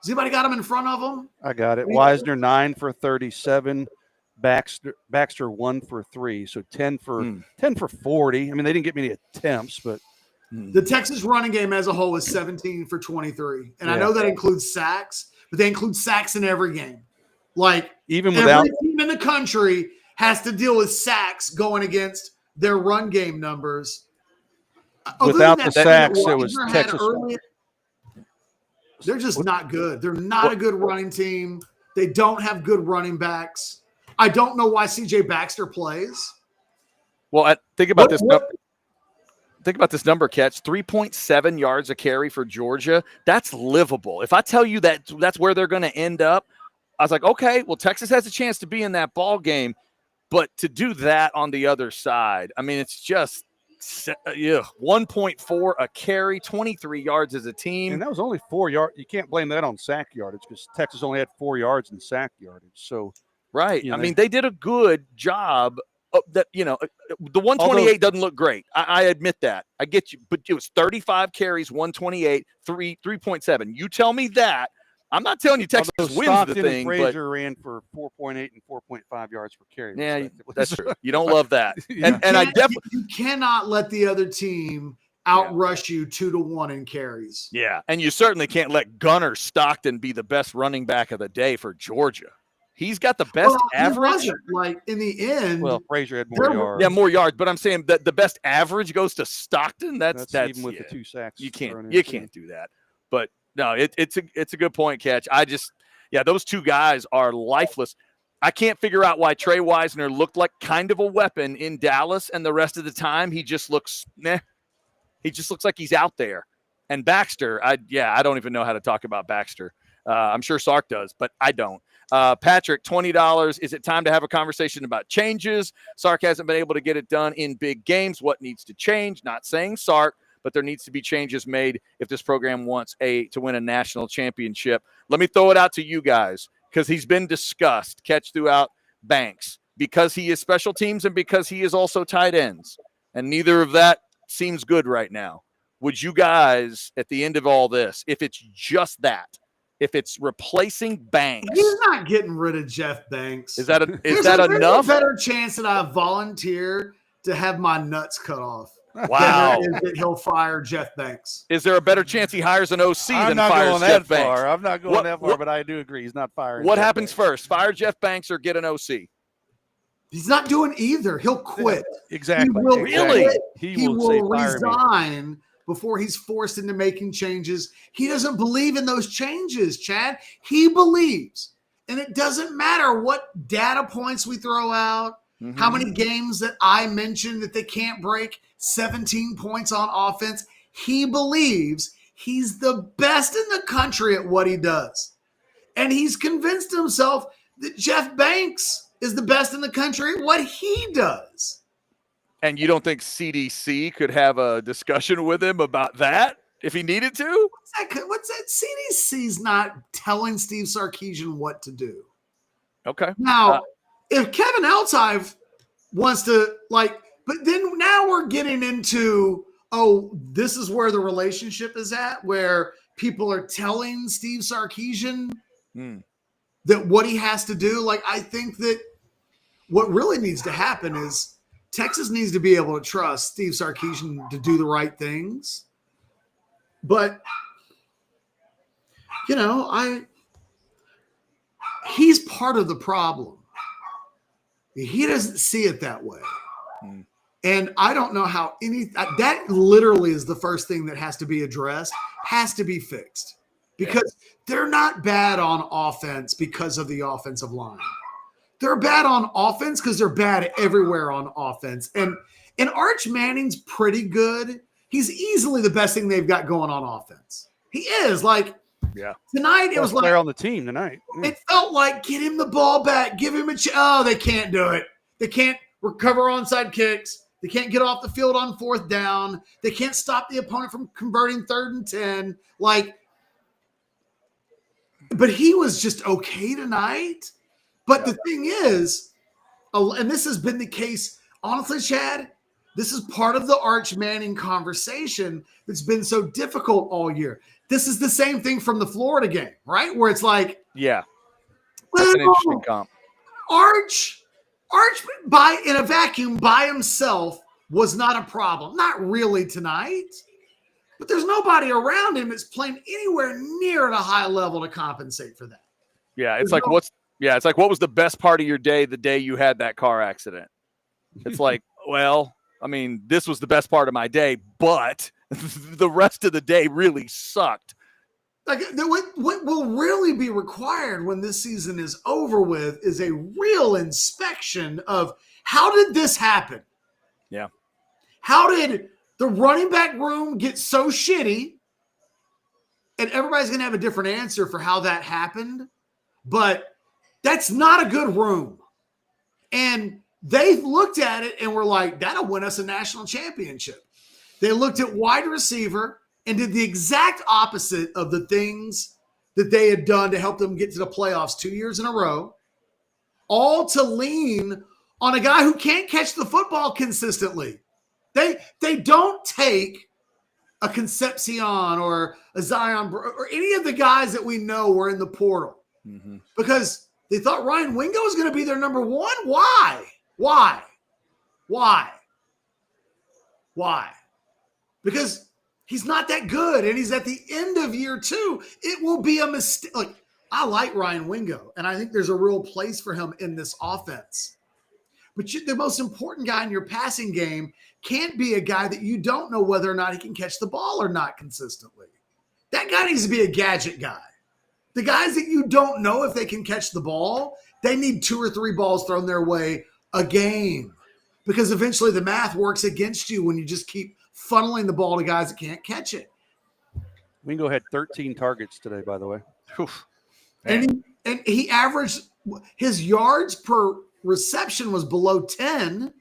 Has anybody got them in front of them? I got it. Wisner 9 for 37. Baxter 1 for 3. So 10 for 40. I mean, they didn't get many attempts, but the Texas running game as a whole is 17 for 23. And I know that includes sacks, but they include sacks in every game. Like, even without every team in the country has to deal with sacks going against their run game numbers. Without the sacks, it was Texas. They're just not good. They're not a good running team. They don't have good running backs. I don't know why C.J. Baxter plays. Well, think about this. Think about this number, Catch. 3.7 yards a carry for Georgia. That's livable. If I tell you that that's where they're going to end up, I was like, okay, well, Texas has a chance to be in that ball game. But to do that on the other side, I mean, it's just 1.4 a carry, 23 yards as a team. And that was only 4 yards. You can't blame that on sack yardage because Texas only had 4 yards in sack yardage. So, right. I mean, they did a good job. The 128 doesn't look great. I admit that. I get you. But it was 35 carries, 128, 3.7. You tell me that. I'm not telling you Texas wins the thing. Frazier ran for 4.8 and 4.5 yards per carry. Yeah, that's true. You don't love that. And I definitely you cannot let the other team outrush you 2-1 in carries. Yeah, and you certainly can't let Gunnar Stockton be the best running back of the day for Georgia. He's got the best average. Like in the end, Frazier had more yards. Yeah, more yards. But I'm saying that the best average goes to Stockton. That's even with the 2 sacks. You can't do that. But no, it's a good point, Catch. Those two guys are lifeless. I can't figure out why Trey Wisner looked like kind of a weapon in Dallas, and the rest of the time he just looks He just looks like he's out there. And Baxter, I don't even know how to talk about Baxter. I'm sure Sark does, but I don't. Patrick, $20. Is it time to have a conversation about changes? Sark hasn't been able to get it done in big games. What needs to change? Not saying Sark, but there needs to be changes made if this program wants to win a national championship. Let me throw it out to you guys because he's been discussed, Catch throughout Banks, because he is special teams and because he is also tight ends. And neither of that seems good right now. Would you guys, at the end of all this, if it's just that, if it's replacing Banks, he's not getting rid of Jeff Banks. Is that enough? There's a better chance that I volunteer to have my nuts cut off. Wow. That he'll fire Jeff Banks. Is there a better chance he hires an OC than fires Jeff Banks? I'm not going that far, but I do agree. He's not firing. What happens first? Fire Jeff Banks or get an OC? He's not doing either. He'll quit. Exactly. He will really? Quit. He will resign before he's forced into making changes. He doesn't believe in those changes, Chad. He believes. And it doesn't matter what data points we throw out. How many games that I mentioned that they can't break, 17 points on offense. He believes he's the best in the country at what he does. And he's convinced himself that Jeff Banks is the best in the country at what he does. And you don't think CDC could have a discussion with him about that if he needed to? What's that? CDC's not telling Steve Sarkisian what to do. Okay. Now, if Kevin Eltife wants to, but then now we're getting into, this is where the relationship is at, where people are telling Steve Sarkisian that what he has to do. I think that what really needs to happen is Texas needs to be able to trust Steve Sarkisian to do the right things. But, he's part of the problem. He doesn't see it that way. And I don't know how that literally is the first thing that has to be addressed, has to be fixed. Because they're not bad on offense because of the offensive line. They're bad on offense because they're bad everywhere on offense. And Arch Manning's pretty good. He's easily the best thing they've got going on offense. He is. Tonight it was player on the team tonight. It felt like get him the ball back, give him a they can't do it. They can't recover onside kicks. They can't get off the field on 4th down. They can't stop the opponent from converting 3rd and 10. But he was just okay tonight. But the thing is, and this has been the case, honestly, Chad, this is part of the Arch Manning conversation that's been so difficult all year. This is the same thing from the Florida game, right? Where it's that's an interesting comp. Arch in a vacuum by himself was not a problem. Not really tonight. But there's nobody around him that's playing anywhere near at a high level to compensate for that. Yeah, it's what was the best part of your day the day you had that car accident? It's this was the best part of my day, but the rest of the day really sucked. What will really be required when this season is over with is a real inspection of how did this happen? Yeah. How did the running back room get so shitty? And everybody's going to have a different answer for how that happened, but that's not a good room. And they looked at it and were like, that'll win us a national championship. They looked at wide receiver and did the exact opposite of the things that they had done to help them get to the playoffs 2 years in a row, all to lean on a guy who can't catch the football consistently. They don't take a Concepcion or a Zion or any of the guys that we know were in the portal because they thought Ryan Wingo was going to be their number one. Why? Because he's not that good, and he's at the end of year 2. It will be a mistake. I like Ryan Wingo, and I think there's a real place for him in this offense. But the most important guy in your passing game can't be a guy that you don't know whether or not he can catch the ball or not consistently. That guy needs to be a gadget guy. The guys that you don't know if they can catch the ball, they need 2 or 3 balls thrown their way a game because eventually the math works against you when you just keep funneling the ball to guys that can't catch it. Wingo had 13 targets today, by the way. And he averaged his yards per reception was below 10.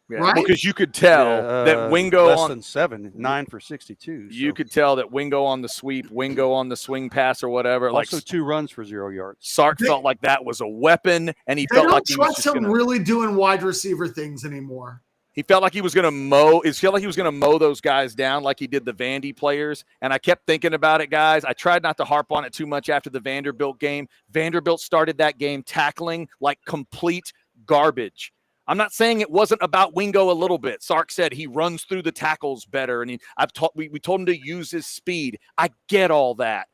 Yeah, right? Because you could tell that Wingo less than 7, 9 for 62. You could tell that Wingo on the sweep, Wingo on the swing pass or whatever. Also 2 runs for 0 yards. Sark felt like that was a weapon, and he felt like he was trust him really doing wide receiver things anymore. He felt like he was going to mow. It felt like he was going to mow those guys down like he did the Vandy players. And I kept thinking about it, guys. I tried not to harp on it too much after the Vanderbilt game. Vanderbilt started that game tackling like complete garbage. I'm not saying it wasn't about Wingo a little bit. Sark said he runs through the tackles better, and we told him to use his speed. I get all that.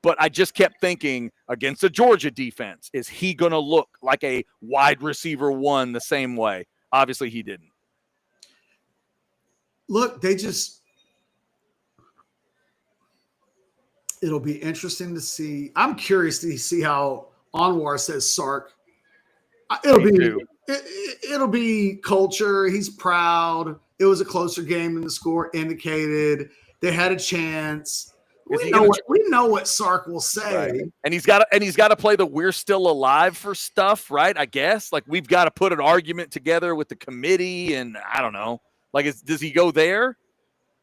But I just kept thinking, against the Georgia defense, is he going to look like a wide receiver 1 the same way? Obviously, he didn't. Look, it'll be interesting to see. I'm curious to see how Anwar says Sark. It'll be It'll be culture. He's proud. It was a closer game than the score indicated. They had a chance. We know what Sark will say. Right. And he's got to play the "we're still alive" for stuff, right? I guess like we've got to put an argument together with the committee, and I don't know. Like, does he go there?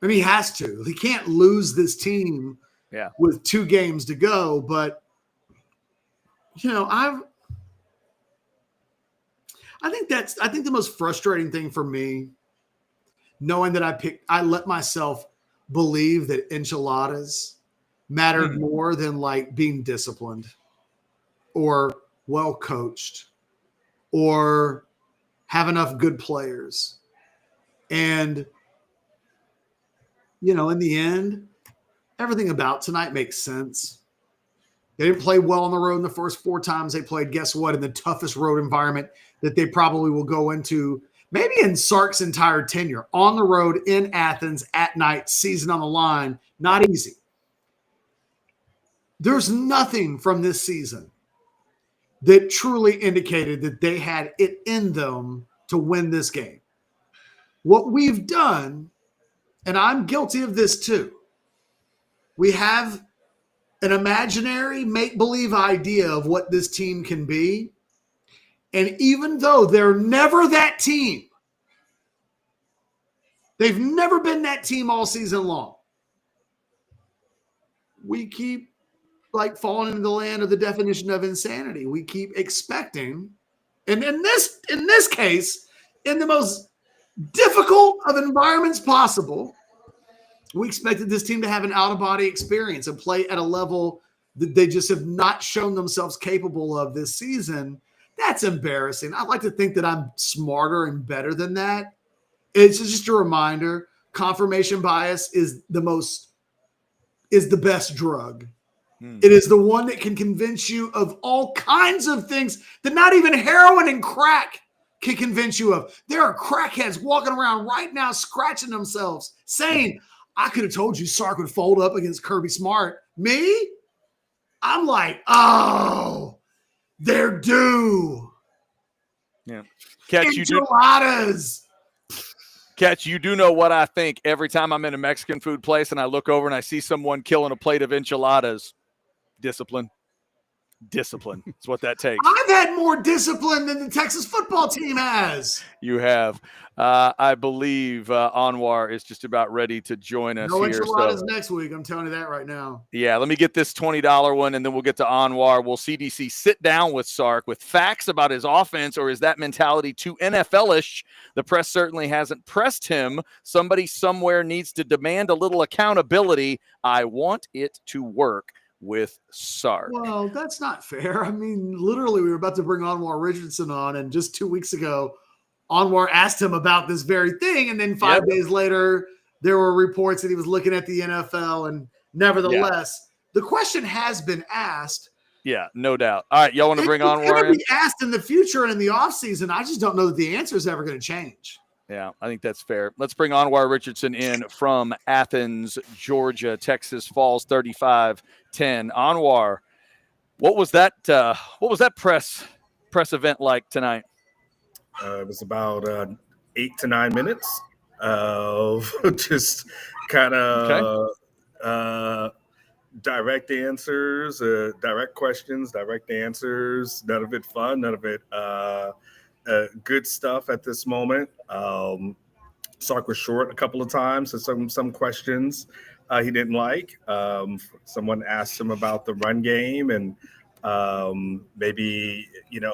I mean, he has to. He can't lose this team. Yeah. With 2 games to go, but I think the most frustrating thing for me, knowing that I let myself believe that enchiladas mattered more than like being disciplined or well coached or have enough good players. And in the end, everything about tonight makes sense. They didn't play well on the road in the first 4 times they played. Guess what? In the toughest road environment that they probably will go into, maybe in Sark's entire tenure, on the road in Athens at night, season on the line, not easy. There's nothing from this season that truly indicated that they had it in them to win this game. What we've done, and I'm guilty of this too, we have an imaginary make-believe idea of what this team can be. And even though they're never that team, they've never been that team all season long, we keep falling into the land of the definition of insanity. We keep expecting, and in this case, in the most difficult of environments possible, we expected this team to have an out-of-body experience and play at a level that they just have not shown themselves capable of this season. That's embarrassing. I'd like to think that I'm smarter and better than that. It's just a reminder. Confirmation bias is the best drug. It is the one that can convince you of all kinds of things that not even heroin and crack can convince you of. There are crackheads walking around right now scratching themselves saying, I could have told you Sark would fold up against Kirby Smart. Me? I'm like, oh, they're due. Yeah. Catch, enchiladas. You do know what I think every time I'm in a Mexican food place and I look over and I see someone killing a plate of enchiladas. Discipline. Discipline. That's what that takes. I've had more discipline than the Texas football team has. You have. I believe Anwar is just about ready to join us no here. Enchiladas next week. I'm telling you that right now. Yeah, let me get this $20 one, and then we'll get to Anwar. Will CDC sit down with Sark with facts about his offense, or is that mentality too NFL-ish? The press certainly hasn't pressed him. Somebody somewhere needs to demand a little accountability. I want it to work with Sark. Well, that's not fair. I mean, literally, we were about to bring Anwar Richardson on, and just 2 weeks ago, Anwar asked him about this very thing, and then 5 days later, there were reports that he was looking at the NFL, and nevertheless, the question has been asked. Yeah, no doubt. All right, y'all want to bring Anwar in? It's going to be asked in the future and in the offseason. I just don't know that the answer is ever going to change. Yeah, I think that's fair. Let's bring Anwar Richardson in from Athens, Georgia. Texas falls 35-10. Anwar, what was that press event like tonight? It was about 8 to 9 minutes of just kind of direct answers, direct questions, direct answers. None of it fun, none of it good stuff at this moment. Sark was short a couple of times, so some questions he didn't like. Someone asked him about the run game and maybe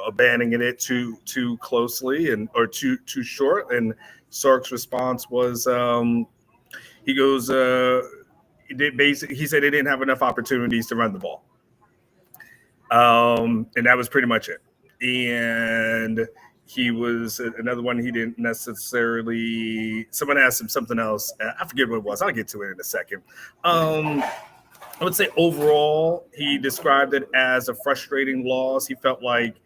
abandoning it too closely or too short. And Sark's response was he goes he said they didn't have enough opportunities to run the ball, and that was pretty much it. And he was another one he didn't necessarily. Someone asked him something else. I forget what it was. I'll get to it in a second. I would say overall, he described it as a frustrating loss. He felt like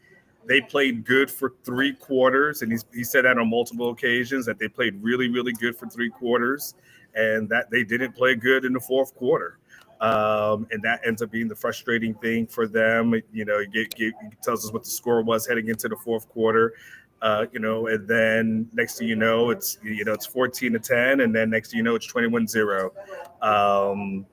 they played good for 3 quarters, and he said that on multiple occasions, that they played really, really good for 3 quarters, and that they didn't play good in the 4th quarter. And that ends up being the frustrating thing for them. He tells us what the score was heading into the 4th quarter. And then next thing you know, it's 14-10, and then next thing you know, it's 21-0.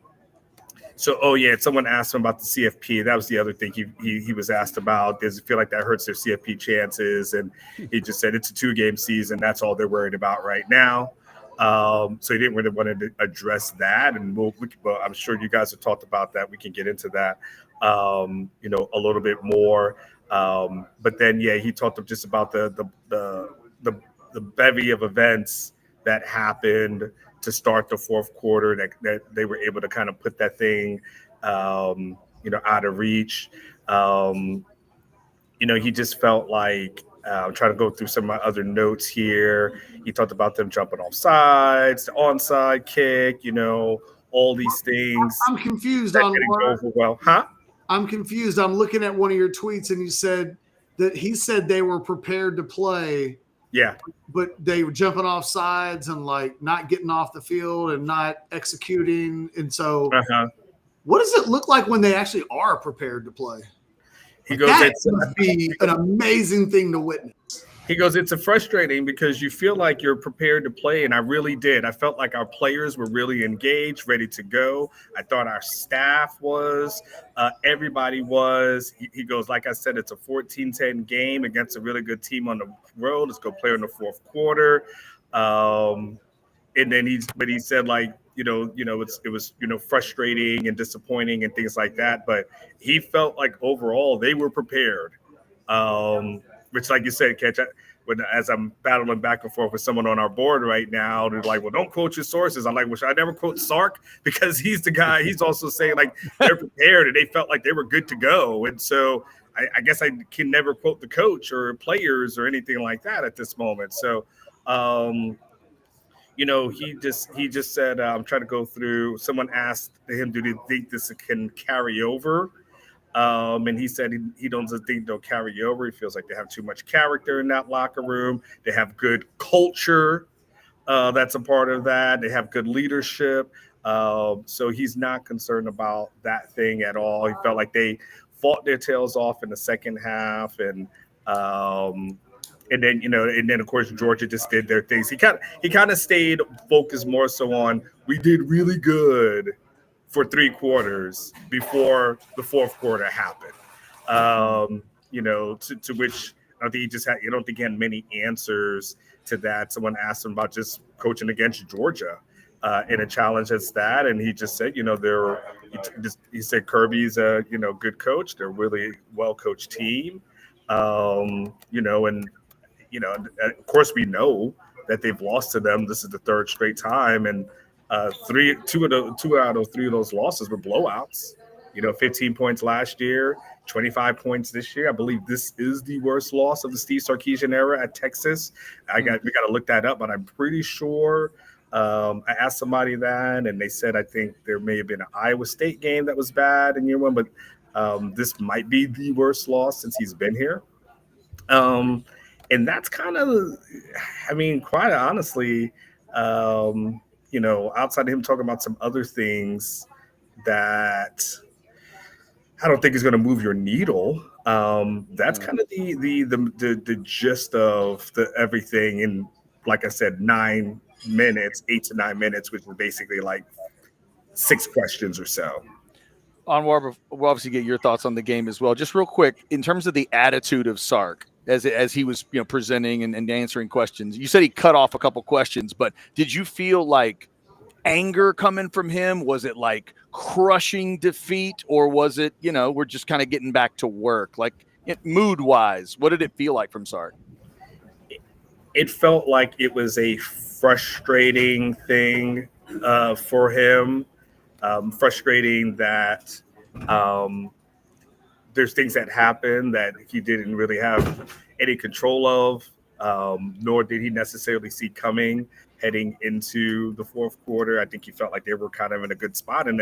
Someone asked him about the CFP. That was the other thing he was asked about. Does it feel like that hurts their CFP chances? And he just said it's a 2-game season. That's all they're worried about right now. So he didn't really want to address that. And I'm sure you guys have talked about that. We can get into that, a little bit more. But then, he talked just about the bevy of events that happened to start the fourth quarter, that they were able to kind of put that thing, out of reach. He just felt like, I'm trying to go through some of my other notes here. He talked about them jumping off sides, the onside kick, all these things. I'm confused on Huh? I'm confused. I'm looking at one of your tweets, and you said that he said they were prepared to play. Yeah. But they were jumping off sides and like not getting off the field and not executing. And so what does it look like when they actually are prepared to play? He goes, that must be an amazing thing to witness. He goes, it's frustrating because you feel like you're prepared to play. And I really did. I felt like our players were really engaged, ready to go. I thought our staff was, everybody was. He goes, like I said, it's a 14-10 game against a really good team on the road. Let's go play in the fourth quarter. And then he said, like, it was frustrating and disappointing and things like that. But he felt like overall they were prepared. Which, like you said, Catch, as I'm battling back and forth with someone on our board right now, they're like, well, don't quote your sources. I'm like, well, should I never quote Sark? Because he's the guy. He's also saying, like, they're prepared and they felt like they were good to go. And so I guess I can never quote the coach or players or anything like that at this moment. So, he just said, I'm trying to go through. Someone asked him, do they think this can carry over? And he said he doesn't think they'll carry over. He feels like they have too much character in that locker room. They have good culture. That's a part of that. They have good leadership. So he's not concerned about that thing at all. He felt like they fought their tails off in the second half. And then of course Georgia just did their things. He kind of stayed focused more so on, we did really good for 3 quarters before the fourth quarter happened. To which I don't think I don't think he had many answers to that. Someone asked him about just coaching against Georgia in a challenge as that, and he just said, he said Kirby's a good coach. They're a really well coached team, and of course we know that they've lost to them. This is the 3rd straight time, and 2 out of 3 of those losses were blowouts. 15 points last year, 25 points this year. I believe this is the worst loss of the Steve Sarkisian era at Texas. We got to look that up, but I'm pretty sure. I asked somebody that, and they said I think there may have been an Iowa State game that was bad in year 1, but this might be the worst loss since he's been here. And that's kind of, quite honestly, outside of him talking about some other things that I don't think is going to move your needle. That's kind of the gist of everything in, like I said, 8 to 9 minutes, which is basically like 6 questions or so. Anwar, we'll obviously get your thoughts on the game as well. Just real quick, in terms of the attitude of Sark as he was presenting and answering questions, you said he cut off a couple questions, but did you feel like anger coming from him? Was it like crushing defeat, or was it, we're just kind of getting back to work? Like mood wise, what did it feel like from Sark? It felt like it was a frustrating thing for him. Frustrating that there's things that happen that he didn't really have any control of, nor did he necessarily see coming heading into the fourth quarter. I think he felt like they were kind of in a good spot. And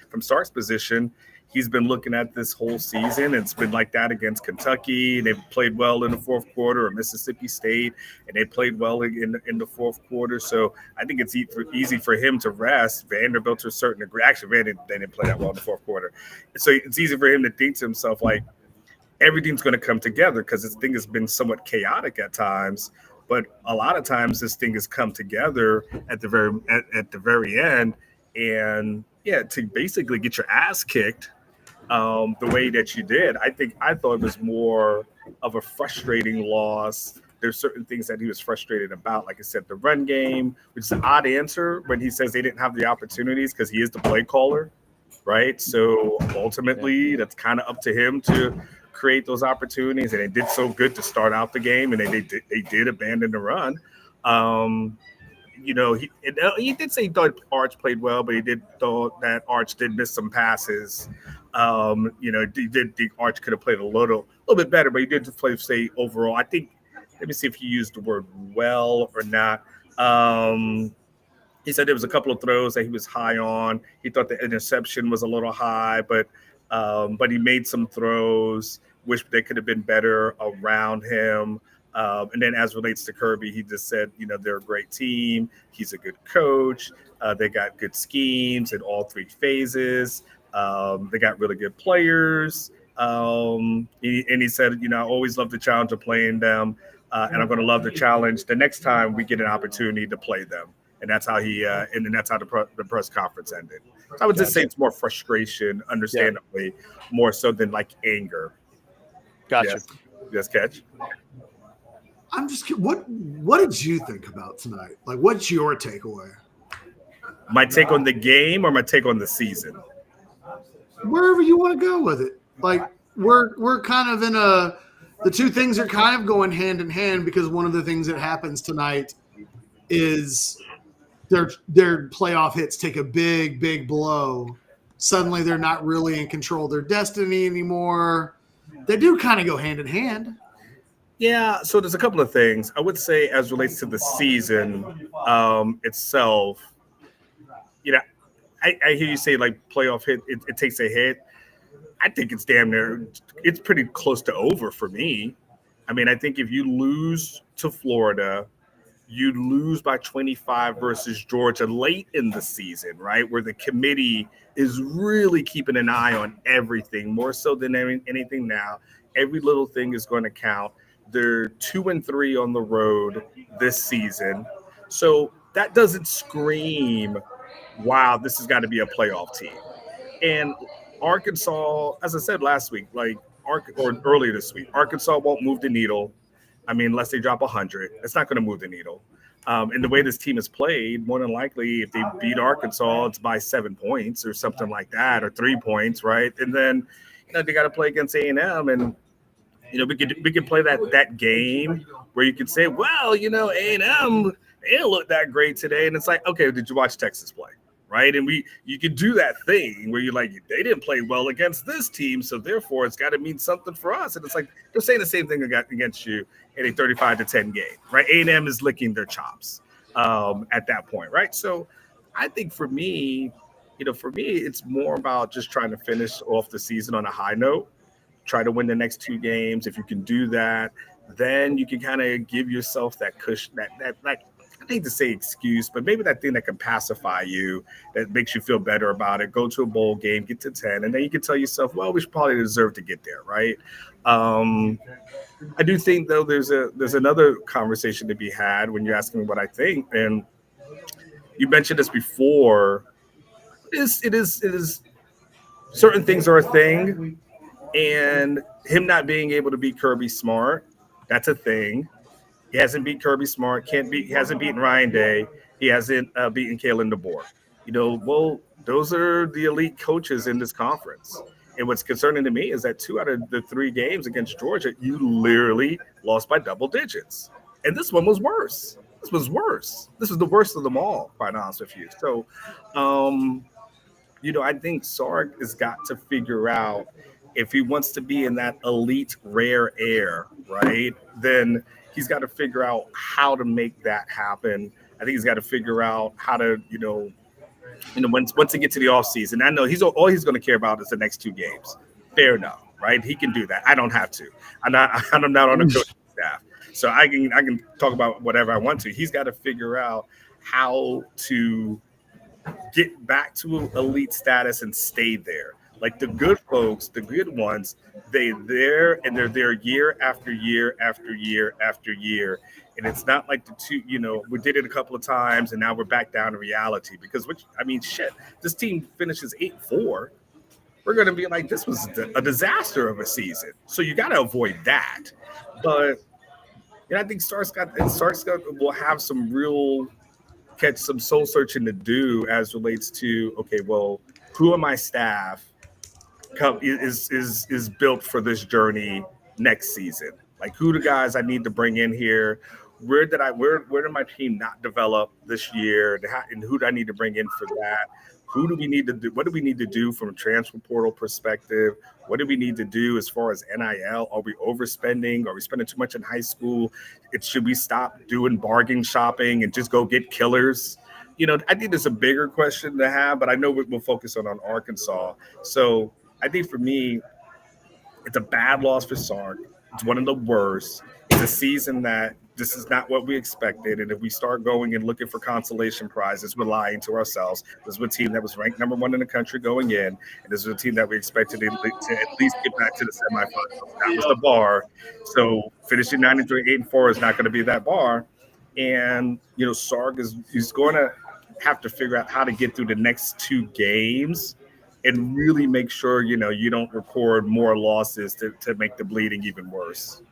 from Sark's position, he's been looking at this whole season, and it's been like that against Kentucky. They've played well in the fourth quarter, or Mississippi State, and they played well in the fourth quarter. So I think it's easy for him to rest. Vanderbilt to a certain degree. Actually, they didn't play that well in the fourth quarter. So it's easy for him to think to himself, like, everything's going to come together because this thing has been somewhat chaotic at times. But a lot of times, this thing has come together at the very end, and yeah, to basically get your ass kicked the way that you did. I thought it was more of a frustrating loss. There's certain things that he was frustrated about, like I said, the run game, which is an odd answer when he says they didn't have the opportunities because he is the play caller, right? So ultimately, that's kind of up to him to create those opportunities, and they did so good to start out the game, and they did abandon the run. Um, he did say he thought Arch played well, but he did thought that Arch did miss some passes. He did think Arch could have played a little bit better, but he did say overall. I think. Let me see if he used the word well or not. He said there was a couple of throws that he was high on. He thought the interception was a little high, but he made some throws. Wish they could have been better around him. And then as relates to Kirby, he just said, they're a great team. He's a good coach. They got good schemes in all three phases. They got really good players. He said, I always love the challenge of playing them. And I'm going to love the challenge the next time we get an opportunity to play them. And that's how and then that's how the press conference ended. So I would just say it's more frustration, understandably, more so than like anger. Gotcha. Yes, Catch. I'm just what did you think about tonight? Like, what's your takeaway? My take on the game or my take on the season? Wherever you want to go with it. Like, we're kind of in the two things are kind of going hand in hand, because one of the things that happens tonight is their playoff hits take a big blow. Suddenly they're not really in control of their destiny anymore. They do kind of go hand in hand. Yeah, so there's a couple of things. I would say as relates to the season itself, I hear you say like playoff hit, it takes a hit. I think it's damn near, it's pretty close to over for me. I mean, I think if you lose to Florida, you lose by 25 versus Georgia late in the season, right? Where the committee is really keeping an eye on everything, more so than anything now. Every little thing is going to count. They're 2-3 on the road this season. So that doesn't scream, wow, this has got to be a playoff team. And Arkansas, as I said last week, or earlier this week, Arkansas won't move the needle. I mean, unless they drop 100, it's not going to move the needle. And the way this team is played, more than likely, if they beat Arkansas, it's by 7 points or something like that, or 3 points, right? And then, they got to play against A&M, and we could play that game where you could say, well, A&M, they didn't look that great today, and it's like, okay, did you watch Texas play? Right. And you could do that thing where you're like, they didn't play well against this team, so therefore it's got to mean something for us. And it's like they're saying the same thing against you in a 35-10 game. Right. A&M is licking their chops at that point. Right. So I think for me, it's more about just trying to finish off the season on a high note, try to win the next 2 games. If you can do that, then you can kind of give yourself that cushion, that I hate to say excuse, but maybe that thing that can pacify you, that makes you feel better about it. Go to a bowl game, get to 10, and then you can tell yourself, well, we should probably deserve to get there, right? I do think, though, there's another conversation to be had when you're asking me what I think, and you mentioned this before. It is certain things are a thing, and him not being able to beat Kirby Smart, that's a thing. He hasn't beat Kirby Smart. He hasn't beaten Ryan Day. He hasn't beaten Kalen DeBoer. Well, those are the elite coaches in this conference. And what's concerning to me is that 2 out of the 3 games against Georgia, you literally lost by double digits. And this one was worse. This was worse. This was the worst of them all, quite honest with you. So, I think Sark has got to figure out, if he wants to be in that elite rare air, right, then – he's got to figure out how to make that happen. I think he's got to figure out how to, once he gets to the offseason. I know all he's going to care about is the next 2 games. Fair enough, right? He can do that. I don't have to. I'm not on the coaching staff, so I can talk about whatever I want to. He's got to figure out how to get back to elite status and stay there. Like the good folks, the good ones, they're there year after year after year after year. And it's not like the two, we did it a couple of times and now we're back down to reality. Because shit, this team finishes 8-4. We're gonna be like, this was a disaster of a season. So you gotta avoid that. But I think Starks will have some real catch some soul searching to do as relates to, okay, well, who on my staff is built for this journey next season? Like, who the guys I need to bring in here? Where did my team not develop this year? And who do I need to bring in for that? Who do we need to do? What do we need to do from a transfer portal perspective? What do we need to do as far as NIL? Are we overspending? Are we spending too much in high school? Should we stop doing bargain shopping and just go get killers? I think there's a bigger question to have, but I know we'll focus on Arkansas. So I think for me, it's a bad loss for Sark. It's one of the worst. It's a season that this is not what we expected. And if we start going and looking for consolation prizes, we're lying to ourselves. This was a team that was ranked number 1 in the country going in. And this was a team that we expected to at least get back to the semifinals. That was the bar. So finishing 9-3, 8-4 is not going to be that bar. And, Sark he's going to have to figure out how to get through the next 2 games and really make sure, you don't record more losses to make the bleeding even worse.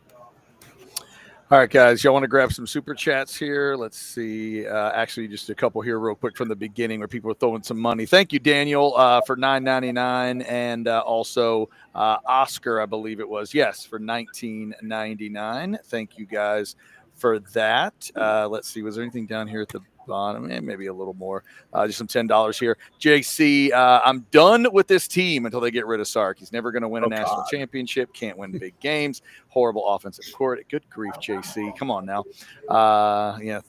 All right, guys, y'all want to grab some super chats here? Let's see. Actually, just a couple here real quick from the beginning where people are throwing some money. Thank you, Daniel, for $9.99, and also Oscar, I believe it was, yes, for $19.99. Thank you guys for that. Let's see. Was there anything down here at the bottom? Maybe a little more. Just some $10 here. JC, I'm done with this team until they get rid of Sark. He's never going to win a national championship. Can't win big games. Horrible offensive court. Good grief, JC. Come on now.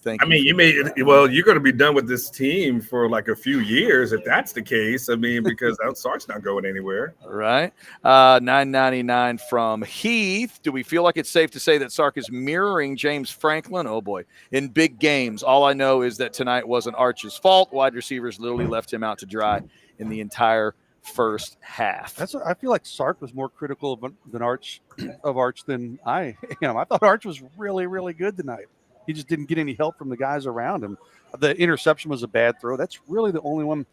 Thank you. You're going to be done with this team for like a few years if that's the case. Because Sark's not going anywhere. Right. $9.99 from Heath. Do we feel like it's safe to say that Sark is mirroring James Franklin? Oh boy. In big games, all I know is that tonight wasn't Arch's fault. Wide receivers literally left him out to dry in the entire first half. I feel like Sark was more critical than Arch than I am. I thought Arch was really, really good tonight. He just didn't get any help from the guys around him. The interception was a bad throw. That's really the only one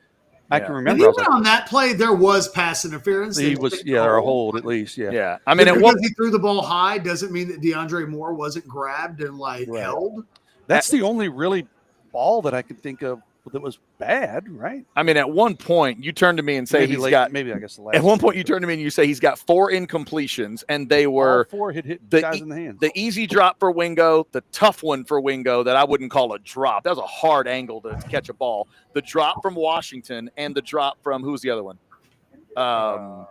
I can remember. And even on that play, there was pass interference. He was, or a hold at least. Yeah. Yeah. Because he threw the ball high doesn't mean that DeAndre Moore wasn't grabbed and held. That's the only really ball that I can think of that was bad, right? At one point you turn to me and say at one point you turn to me and you say he's got 4 incompletions, and they were all 4 hit guys in the hands. The easy drop for Wingo, the tough one for Wingo that I wouldn't call a drop. That was a hard angle to catch a ball. The drop from Washington and the drop from who's the other one? Was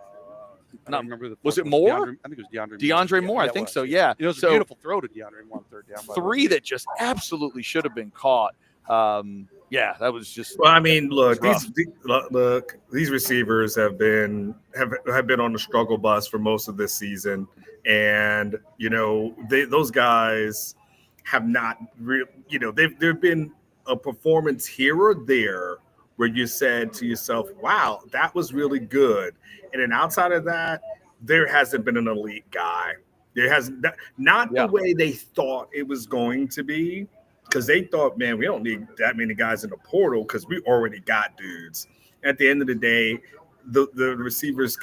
it Moore? I think it was DeAndre Moore. I think so. Yeah. It was a beautiful throw to DeAndre Moore on 3rd down. 3 that just absolutely should have been caught. That was just. Well, these receivers have been on the struggle bus for most of this season, and those guys have not really. There've been a performance here or there where you said to yourself, "Wow, that was really good," and then outside of that, there hasn't been an elite guy. There hasn't not the way they thought it was going to be. Because they thought, man, we don't need that many guys in the portal because we already got dudes. At the end of the day, the receivers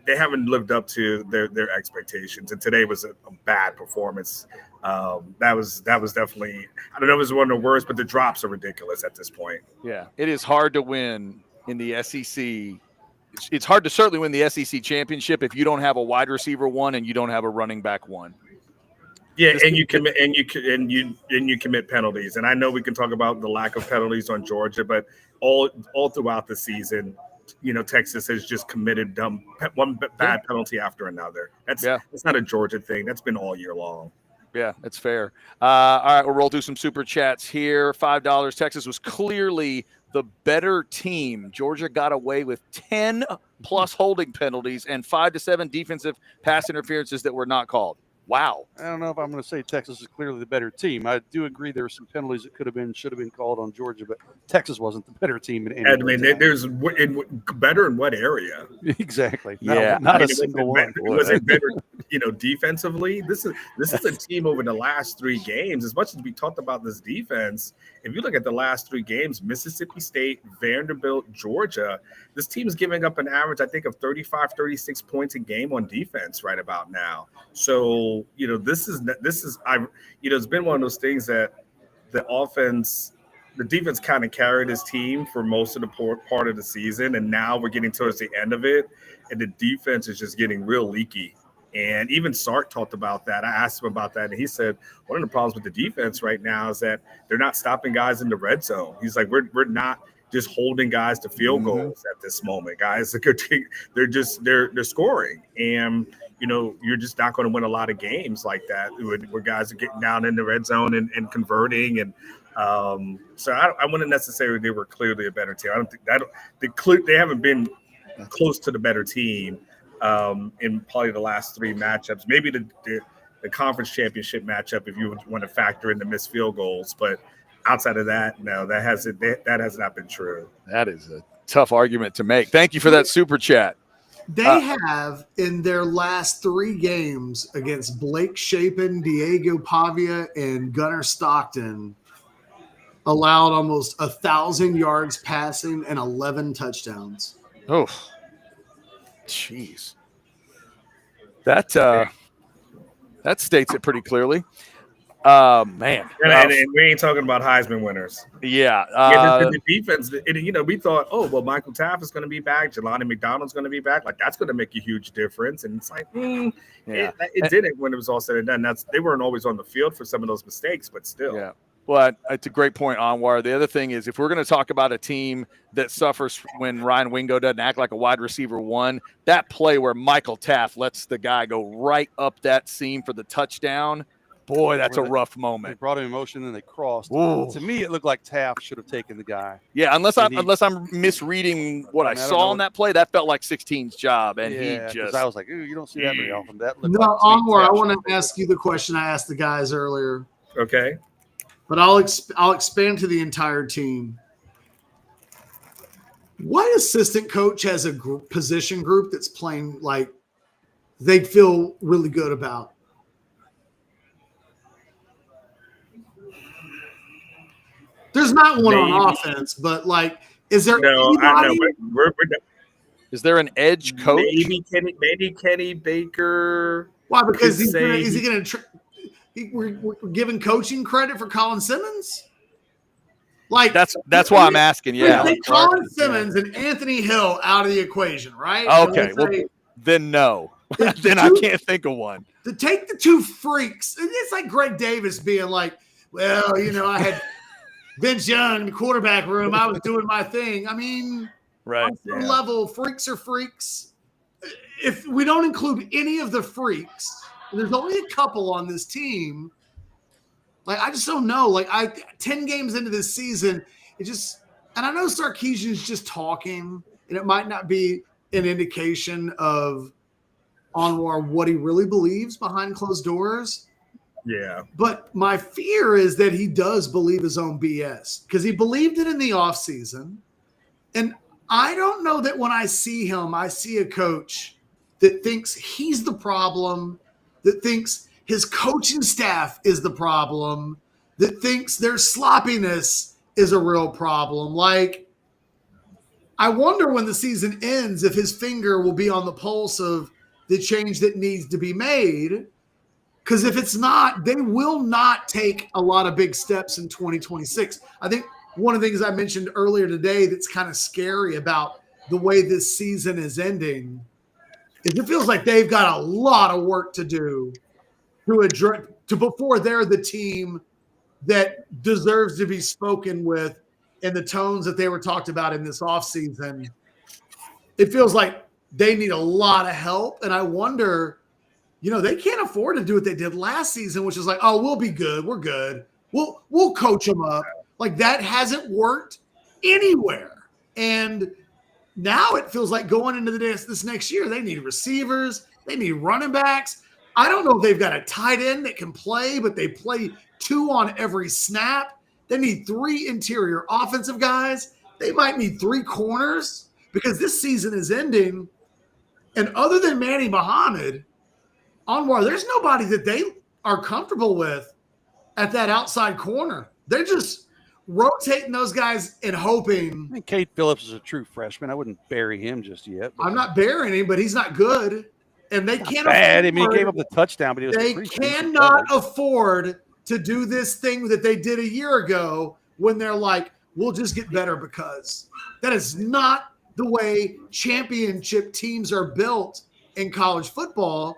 they haven't lived up to their expectations. And today was a bad performance. That was definitely, I don't know if it was one of the worst, but the drops are ridiculous at this point. Yeah, it is hard to win in the SEC. It's hard to certainly win the SEC championship if you don't have a wide receiver 1 and you don't have a running back 1. Yeah, and you commit penalties. And I know we can talk about the lack of penalties on Georgia, but all throughout the season, Texas has just committed one bad penalty after another. That's not a Georgia thing. That's been all year long. Yeah, it's fair. All right, we'll roll through some super chats here. $5. Texas was clearly the better team. Georgia got away with 10 plus holding penalties and 5 to 7 defensive pass interferences that were not called. Wow. I don't know if I'm going to say Texas is clearly the better team. I do agree there were some penalties that should have been called on Georgia, but Texas wasn't the better team in any I mean, there's better in what area? Exactly. Yeah. Not a it single wasn't one. Was it better, defensively? This is a team over the last 3 games. As much as we talked about this defense, if you look at the last 3 games, Mississippi State, Vanderbilt, Georgia, this team is giving up an average, I think, of 35, 36 points a game on defense right about now. So, this is it's been one of those things that the defense kind of carried his team for most of the part of the season, and now we're getting towards the end of it, and the defense is just getting real leaky. And even Sark talked about that. I asked him about that, and he said one of the problems with the defense right now is that they're not stopping guys in the red zone. He's like, we're not just holding guys to field goals at this moment. Guys, they're scoring, and you're just not going to win a lot of games like that where guys are getting down in the red zone and converting. And so I wouldn't necessarily they were clearly a better team. I don't think they haven't been close to the better team in probably the last 3 matchups. Maybe the conference championship matchup if you want to factor in the missed field goals, but outside of that, no, that has not been true. That is a tough argument to make. Thank you for that super chat. They have in their last 3 games against Blake Shapen, Diego Pavia, and Gunnar Stockton allowed almost 1,000 yards passing and 11 touchdowns. Oh, jeez. That states it pretty clearly. Man. And we ain't talking about Heisman winners. Yeah. The defense, we thought, oh, well, Michael Taft is going to be back. Jelani McDonald's going to be back. Like, that's going to make a huge difference. And it's like, it didn't when it was all said and done. They weren't always on the field for some of those mistakes, but still. Yeah. Well, it's a great point, Anwar. The other thing is if we're going to talk about a team that suffers when Ryan Wingo doesn't act like a wide receiver 1, that play where Michael Taft lets the guy go right up that seam for the touchdown, boy, that's a rough moment. They brought him in motion and they crossed. Ooh. To me, it looked like Taft should have taken the guy. Yeah, unless I'm misreading what I saw on that play, that felt like 16's job, and he just. I was like, ooh, you don't see that very often. That no, Anwar, I want to ask you the question I asked the guys earlier. Okay. But I'll expand to the entire team. What assistant coach has a position group that's playing like they feel really good about? There's not one on offense, but like, is there? Is there an edge coach? Maybe Kenny Baker. Why? Because is he going to? We're giving coaching credit for Colin Simmons. Like that's why I'm asking. Yeah, take Colin Simmons and Anthony Hill out of the equation, right? Okay, well, then no. Then I can't think of one. To take the 2 freaks, it's like Greg Davis being like, "Well, I had Vince Young in the quarterback room. I was doing my thing." I mean, right? On some level, freaks are freaks. If we don't include any of the freaks. There's only a couple on this team. Like, I just don't know. Like, 10 games into this season, and I know Sarkisian's just talking, and it might not be an indication of Anwar what he really believes behind closed doors. Yeah. But my fear is that he does believe his own BS because he believed it in the offseason. And I don't know that when I see him, I see a coach that thinks he's the problem, that thinks his coaching staff is the problem, that thinks their sloppiness is a real problem. Like, I wonder when the season ends if his finger will be on the pulse of the change that needs to be made. Because if it's not, they will not take a lot of big steps in 2026. I think one of the things I mentioned earlier today that's kind of scary about the way this season is ending it feels like they've got a lot of work to do before they're the team that deserves to be spoken with in the tones that they were talked about in this offseason. It feels like they need a lot of help. And I wonder, they can't afford to do what they did last season, which is like, oh, we'll be good. We're good. We'll coach them up. Like, that hasn't worked anywhere. And now it feels like going into this next year, they need receivers, they need running backs. I don't know if they've got a tight end that can play, but they play 2 on every snap. They need 3 interior offensive guys. They might need 3 corners because this season is ending. And other than Manny Muhammad, Anwar, there's nobody that they are comfortable with at that outside corner. They're just rotating those guys and hoping. I think Cade Phillips is a true freshman. I wouldn't bury him just yet. I'm not burying him, but he's not good. And they can't bad. afford, I mean, he gave up the touchdown, but he was they cannot afford to do this thing that they did a year ago when they're like, we'll just get better, because that is not the way championship teams are built in college football.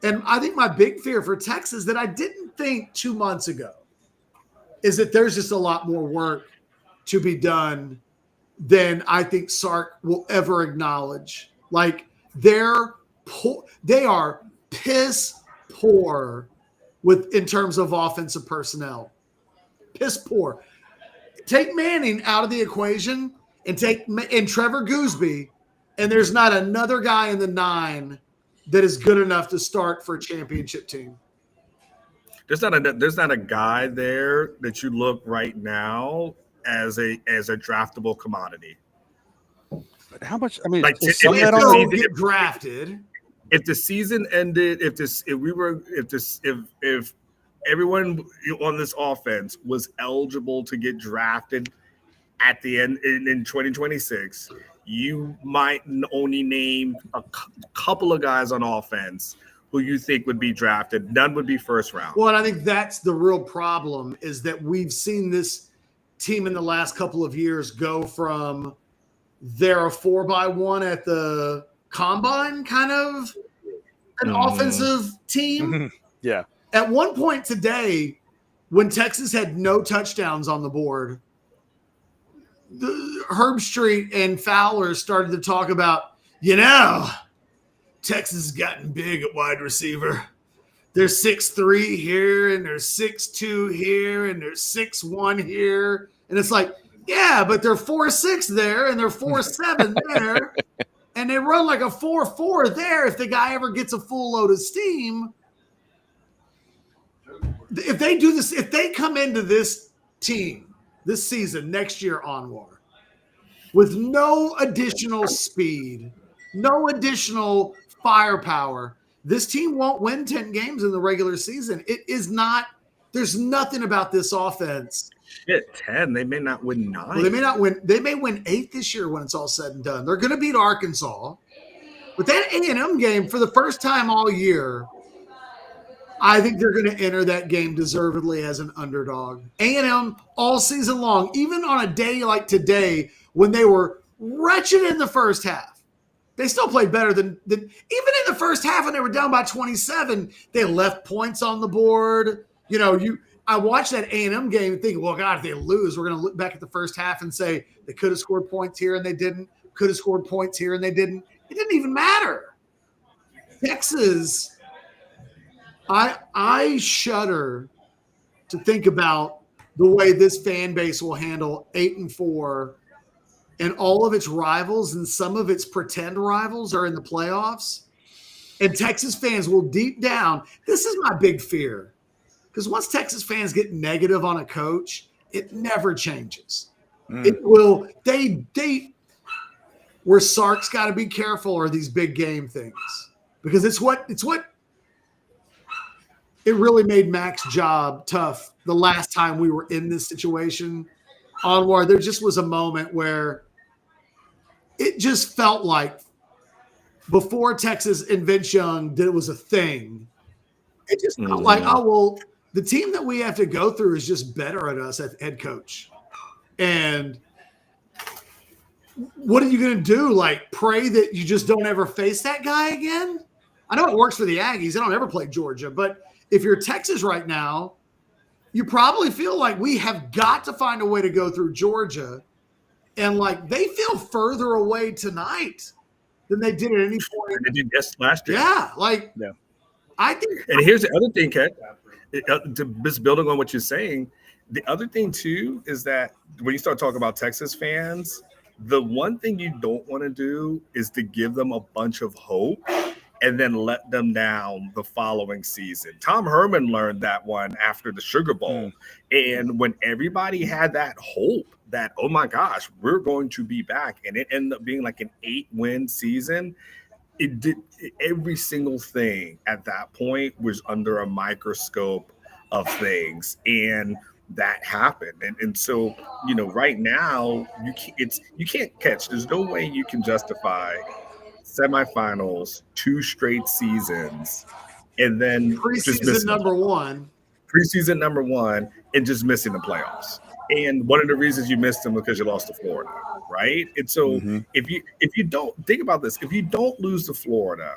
And I think my big fear for Texas that I didn't think 2 months ago is that there's just a lot more work to be done than I think Sark will ever acknowledge. Like they are piss poor in terms of offensive personnel. Piss poor. Take Manning out of the equation and Trevor Gooseby, and there's not another guy in the 9 that is good enough to start for a championship team. There's not a guy there that you look right now as a draftable commodity. But how much? I mean, like if get drafted. If the season ended, if everyone on this offense was eligible to get drafted at the end in 2026, you might only name a couple of guys on offense who you think would be drafted. None would be first round. Well, and I think that's the real problem, is that we've seen this team in the last couple of years go from they're a 4x1 at the combine kind of an offensive team. Yeah. At one point today, when Texas had no touchdowns on the board, Herb Street and Fowler started to talk about, Texas has gotten big at wide receiver. There's 6'3" here, and there's 6'2" here, and there's 6'1" here. And it's like, yeah, but they're 4'6" there, and they're 4'7" there. And they run like a 4.4 there if the guy ever gets a full load of steam. If they do this, if they come into this team this season, next year onward, with no additional speed, no additional firepower, this team won't win 10 games in the regular season. It is not, there's nothing about this offense. Shit, 10. They may not win 9. Well, they may not win. They may win 8 this year when it's all said and done. They're going to beat Arkansas. But that A&M game, for the first time all year, I think they're going to enter that game deservedly as an underdog. A&M all season long, even on a day like today when they were wretched in the first half, they still played better than even in the first half when they were down by 27. They left points on the board. I watched that A&M game and think, well, God, if they lose, we're going to look back at the first half and say they could have scored points here and they didn't. Could have scored points here and they didn't. It didn't even matter. Texas, I shudder to think about the way this fan base will handle 8-4, and all of its rivals and some of its pretend rivals are in the playoffs. And Texas fans will deep down, this is my big fear. Because once Texas fans get negative on a coach, it never changes. It will. Where Sark's got to be careful are these big game things, because it's what it really made Mac's job tough the last time we were in this situation. Onward, there just was a moment where it just felt like before Texas and Vince Young did it was a thing. It just felt like, oh well. The team that we have to go through is just better at us at head coach. And what are you going to do? Like, pray that you just don't ever face that guy again? I know it works for the Aggies. They don't ever play Georgia. But if you're Texas right now, you probably feel like we have got to find a way to go through Georgia. And, like, they feel further away tonight than they did at any point. They did just last year. Yeah. I think. And here's the other thing, Kat. Just building on what you're saying, the other thing too is that when you start talking about Texas fans, the one thing you don't want to do is to give them a bunch of hope and then let them down the following season. Tom Herman learned that one after the Sugar Bowl. And when everybody had that hope that, oh my gosh, we're going to be back, and it ended up being like an 8-win season, every single thing at that point was under a microscope of things. And that happened. And so, right now you can't catch. There's no way you can justify semifinals, 2 straight seasons, and then just Preseason missing number one. preseason number one and just missing the playoffs. And one of the reasons you missed them because you lost to Florida, right? And so if you don't think about this, if you don't lose to Florida,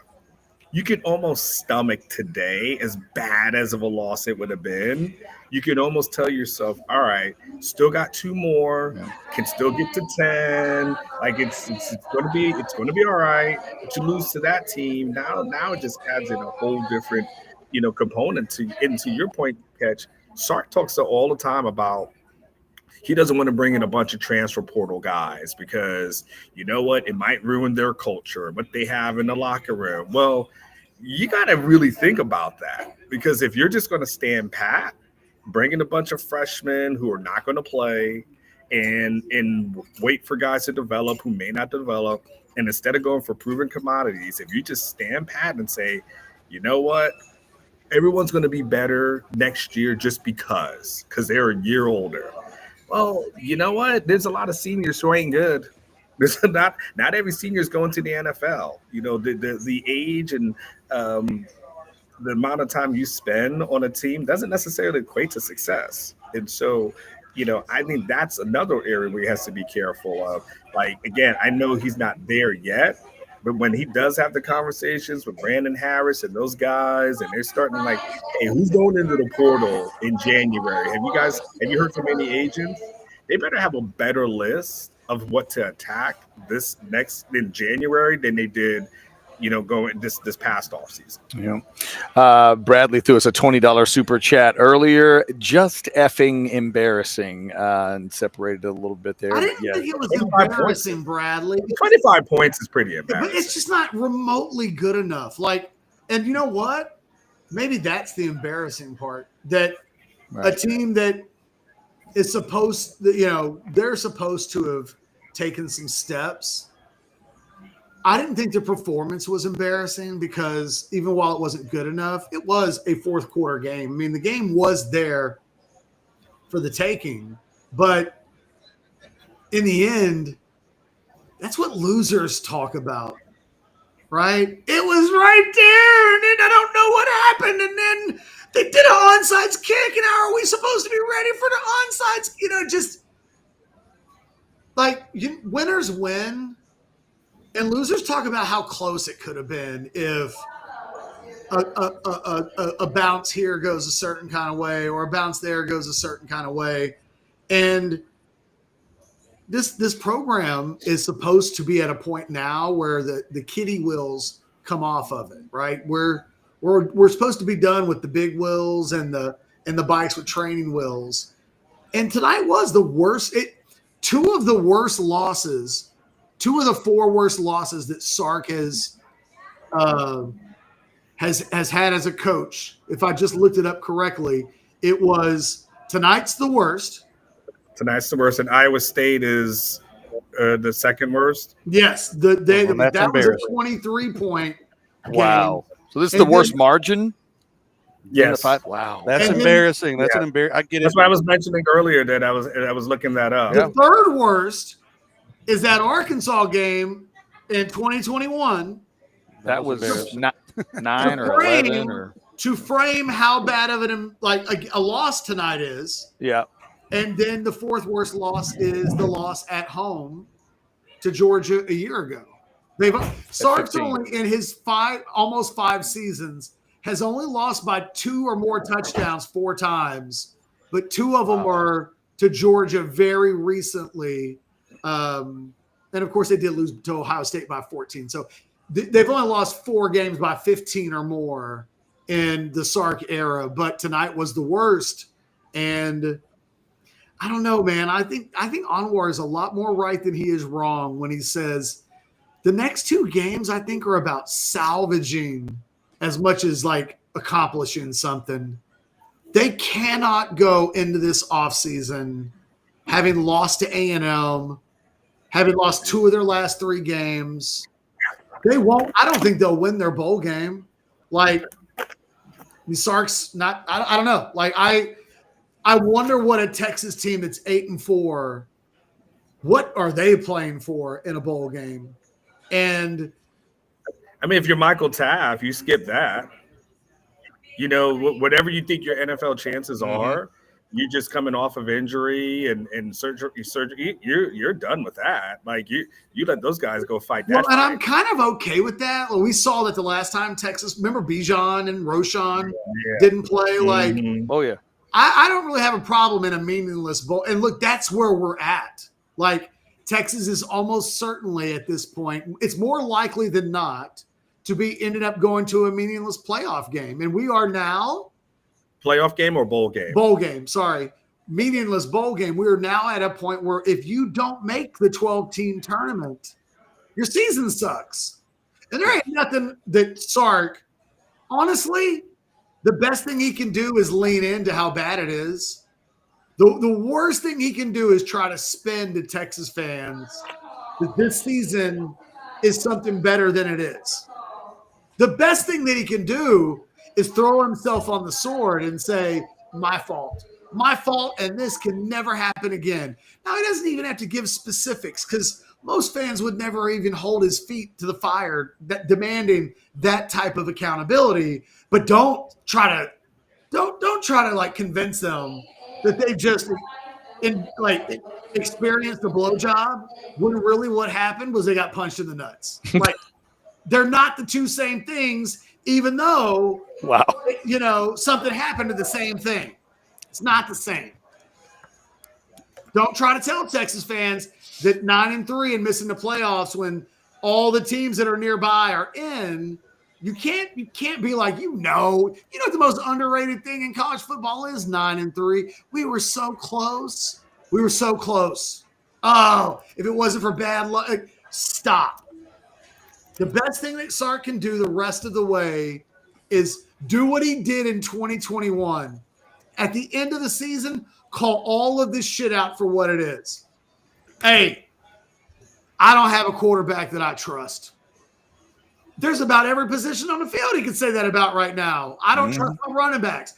you can almost stomach today, as bad as of a loss it would have been. You can almost tell yourself, all right, still got 2 more, can still get to 10. Like it's gonna be all right. But you lose to that team. Now it just adds in a whole different, component into your point, Catch. Sark talks all the time about he doesn't want to bring in a bunch of transfer portal guys because you know what? It might ruin their culture, what they have in the locker room. Well, you got to really think about that, because if you're just going to stand pat, bring in a bunch of freshmen who are not going to play and wait for guys to develop who may not develop, and instead of going for proven commodities, if you just stand pat and say, you know what? Everyone's going to be better next year just because they're a year older. Well, you know what? There's a lot of seniors who ain't good. There's not every senior is going to the NFL. The age and the amount of time you spend on a team doesn't necessarily equate to success. And so, I think that's another area where he has to be careful of. Like, again, I know he's not there yet, but when he does have the conversations with Brandon Harris and those guys, and they're starting like, hey, who's going into the portal in January? Have you heard from any agents? They better have a better list of what to attack this next in January than they did, going this past offseason. Yeah. Bradley threw us a $20 super chat earlier. Just effing embarrassing, and separated a little bit there. I didn't think it was embarrassing, Bradley. 25 points is pretty embarrassing. But it's just not remotely good enough. Like, and you know what? Maybe that's the embarrassing part, that a team that is supposed, they're supposed to have taken some steps. I didn't think the performance was embarrassing, because even while it wasn't good enough, it was a fourth quarter game. I mean, the game was there for the taking, but in the end, that's what losers talk about, right? It was right there, and then I don't know what happened, and then they did an onside kick, and how are we supposed to be ready for the onside? Just like winners win. And losers talk about how close it could have been if a bounce here goes a certain kind of way, or a bounce there goes a certain kind of way. And this program is supposed to be at a point now where the kiddie wheels come off of it, right? We're supposed to be done with the big wheels and the bikes with training wheels. And tonight was the worst. Two of the four worst losses that Sark has had as a coach. If I just looked it up correctly, it was tonight's the worst. Tonight's the worst, and Iowa State is the second worst. Yes, that was a 23-point game. Wow. So this is the worst margin? Yes. Wow. That's embarrassing. That's an embarrassing. I get it. That's why I was mentioning earlier that I was looking that up. The third worst is that Arkansas game in 2021. That was 9 or 11 or to frame how bad of a loss tonight is. Yeah. And then the fourth worst loss is the loss at home to Georgia a year ago. Sark's only in his almost 5 seasons has only lost by 2 or more touchdowns 4 times, but 2 of them are to Georgia very recently. And of course, they did lose to Ohio State by 14. So they've only lost 4 games by 15 or more in the Sark era. But tonight was the worst. And I don't know, man. I think Anwar is a lot more right than he is wrong when he says The next 2 games, I think, are about salvaging as much as like accomplishing something. They cannot go into this offseason having lost to A&M, having lost 2 of their last 3 games. They won't. I don't think they'll win their bowl game. Like, Sark's not. I don't know. Like, I wonder what a Texas team that's 8-4. What are they playing for in a bowl game? And I mean, if you're Michael Taft, you skip that. You know, whatever you think your NFL chances are, you're just coming off of injury and surgery. You're done with that. Like you let those guys go fight that. Well, and fight. I'm kind of okay with that. Well, we saw that the last time Texas. Remember Bijan and Roshan didn't play. Like, oh yeah, I don't really have a problem in a meaningless bowl. And look, that's where we're at. Like, Texas is almost certainly at this point. It's more likely than not to be ended up going to a meaningless playoff game, and we are now. Playoff game or bowl game? Bowl game, sorry. Meaningless bowl game. We are now at a point where if you don't make the 12-team tournament, your season sucks. And there ain't nothing that Sark, honestly, the best thing he can do is lean into how bad it is. The worst thing he can do is try to spin to Texas fans that this season is something better than it is. The best thing that he can do is throw himself on the sword and say, my fault, and this can never happen again. Now, he doesn't even have to give specifics because most fans would never even hold his feet to the fire demanding that type of accountability. But don't try to like convince them that they just experienced a blowjob when really what happened was they got punched in the nuts. Like, they're not the two same things, even though, something happened to the same thing. It's not the same. Don't try to tell Texas fans that 9-3 and missing the playoffs when all the teams that are nearby are in. You can't be like, you know what the most underrated thing in college football is? 9-3. We were so close. Oh, if it wasn't for bad luck, stop. The best thing that Sark can do the rest of the way is do what he did in 2021. At the end of the season, call all of this shit out for what it is. Hey, I don't have a quarterback that I trust. There's about every position on the field he can say that about right now. I don't trust my running backs.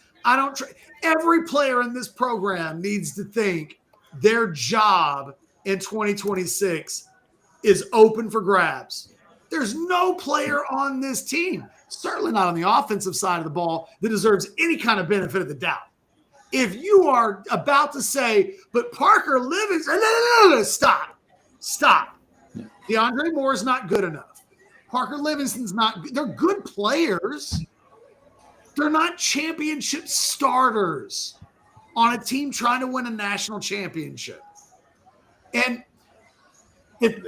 Every player in this program needs to think their job in 2026 is open for grabs. There's no player on this team, certainly not on the offensive side of the ball, that deserves any kind of benefit of the doubt. If you are about to say, but Parker Livingston, no, stop. DeAndre Moore is not good enough. Parker Livingston's not – they're good players. They're not championship starters on a team trying to win a national championship. And if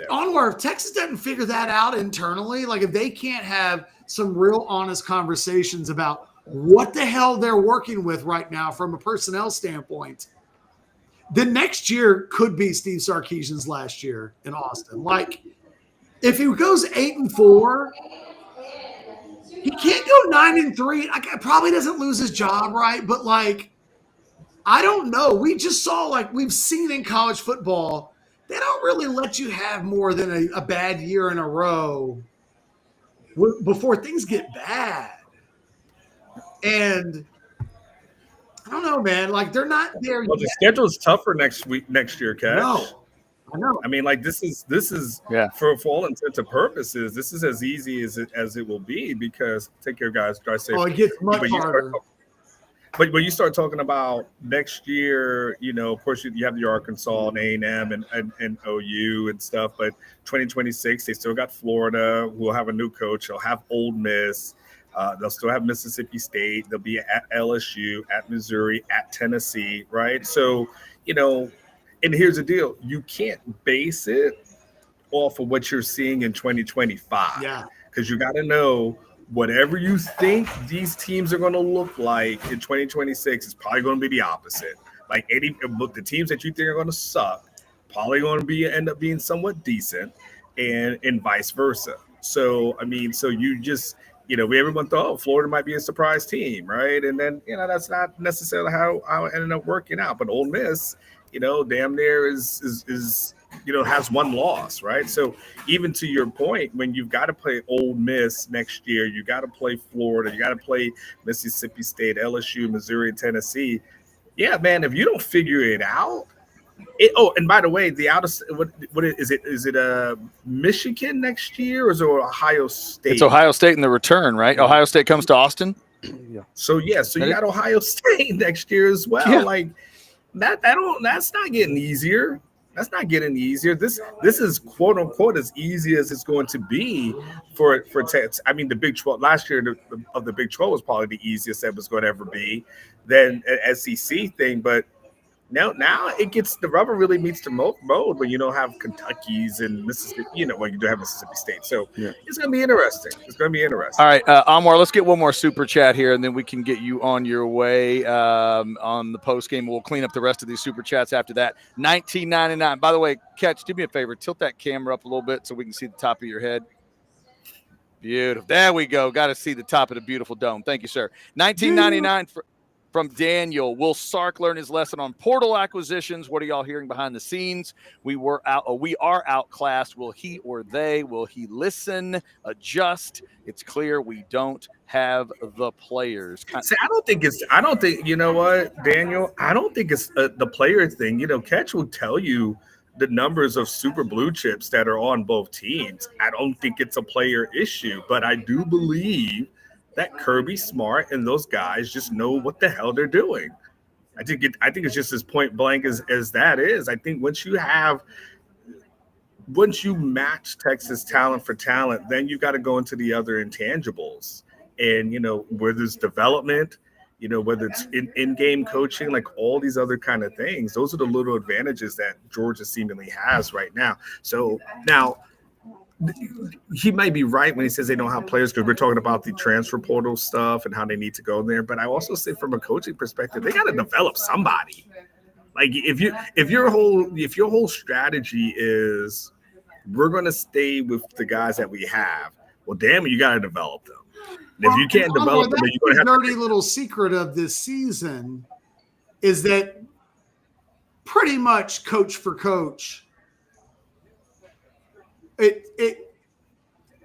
Texas doesn't figure that out internally, like if they can't have some real honest conversations about what the hell they're working with right now from a personnel standpoint, then next year could be Steve Sarkisian's last year in Austin. Like, if he goes 8-4, he can't go 9-3. Probably doesn't lose his job, right? But like, I don't know. We just saw, like we've seen in college football, they don't really let you have more than a bad year in a row before things get bad. And I don't know, man. Like, they're not there yet. Well, the schedule's tougher next year, Cash. No, I know. I mean, like this is for all intents and purposes, this is as easy as it will be because take care, guys. Drive safe. Oh, it gets much harder. But when you start talking about next year, of course you have the Arkansas and A&M and OU and stuff. But 2026, they still got Florida. We'll have a new coach. They'll have Ole Miss. They'll still have Mississippi State. They'll be at LSU, at Missouri, at Tennessee, right? So, and here's the deal. You can't base it off of what you're seeing in 2025. Yeah. Because you got to know whatever you think these teams are going to look like in 2026 is probably going to be the opposite. Like the teams that you think are going to suck probably going to end up being somewhat decent. and vice versa. So I mean, so you just everyone thought, oh, Florida might be a surprise team, right? And then that's not necessarily how it ended up working out. But Ole Miss, damn near is has one loss, right? So even to your point, when you've got to play Ole Miss next year, you got to play Florida, you got to play Mississippi State, LSU, Missouri, Tennessee. Yeah, man, if you don't figure it out, and by the way, the outer what is it? Is it Michigan next year or is it Ohio State? It's Ohio State in the return, right? Ohio State comes to Austin. Yeah. So you got Ohio State next year as well. Yeah. Like that's not getting easier. That's not getting easier. This is quote unquote as easy as it's going to be for Texas. I mean, the Big 12 last year of the Big 12 was probably the easiest that was going to ever be. Then an SEC thing, but now it gets the rubber really meets the road when you don't have Kentucky's and Mississippi. When you do have Mississippi State. So It's going to be interesting. It's going to be interesting. All right, Anwar, let's get one more super chat here, and then we can get you on your way on the post game. We'll clean up the rest of these super chats after that. 1999. By the way, Catch, do me a favor. Tilt that camera up a little bit so we can see the top of your head. Beautiful. There we go. Got to see the top of the beautiful dome. Thank you, sir. 1999 from Daniel. Will Sark learn his lesson on portal acquisitions? What are y'all hearing behind the scenes? We are outclassed. Will he or they? Will he listen, adjust? It's clear we don't have the players. See, I don't think you know what, Daniel. I don't think it's the player thing. Catch will tell you the numbers of super blue chips that are on both teams. I don't think it's a player issue, but I do believe that Kirby Smart and those guys just know what the hell they're doing. I think it's just as point blank as that is. I think once you match Texas talent for talent, then you got to go into the other intangibles. And where there's development, whether it's in-game coaching, like all these other kind of things, those are the little advantages that Georgia seemingly has right now. So now he might be right when he says they don't have players because we're talking about the transfer portal stuff and how they need to go there. But I also say from a coaching perspective, they got to develop somebody. Like if your whole strategy is we're going to stay with the guys that we have, well, damn it, you got to develop them. And if you can't develop them, you're going to have the dirty little secret of this season is that pretty much coach for coach. It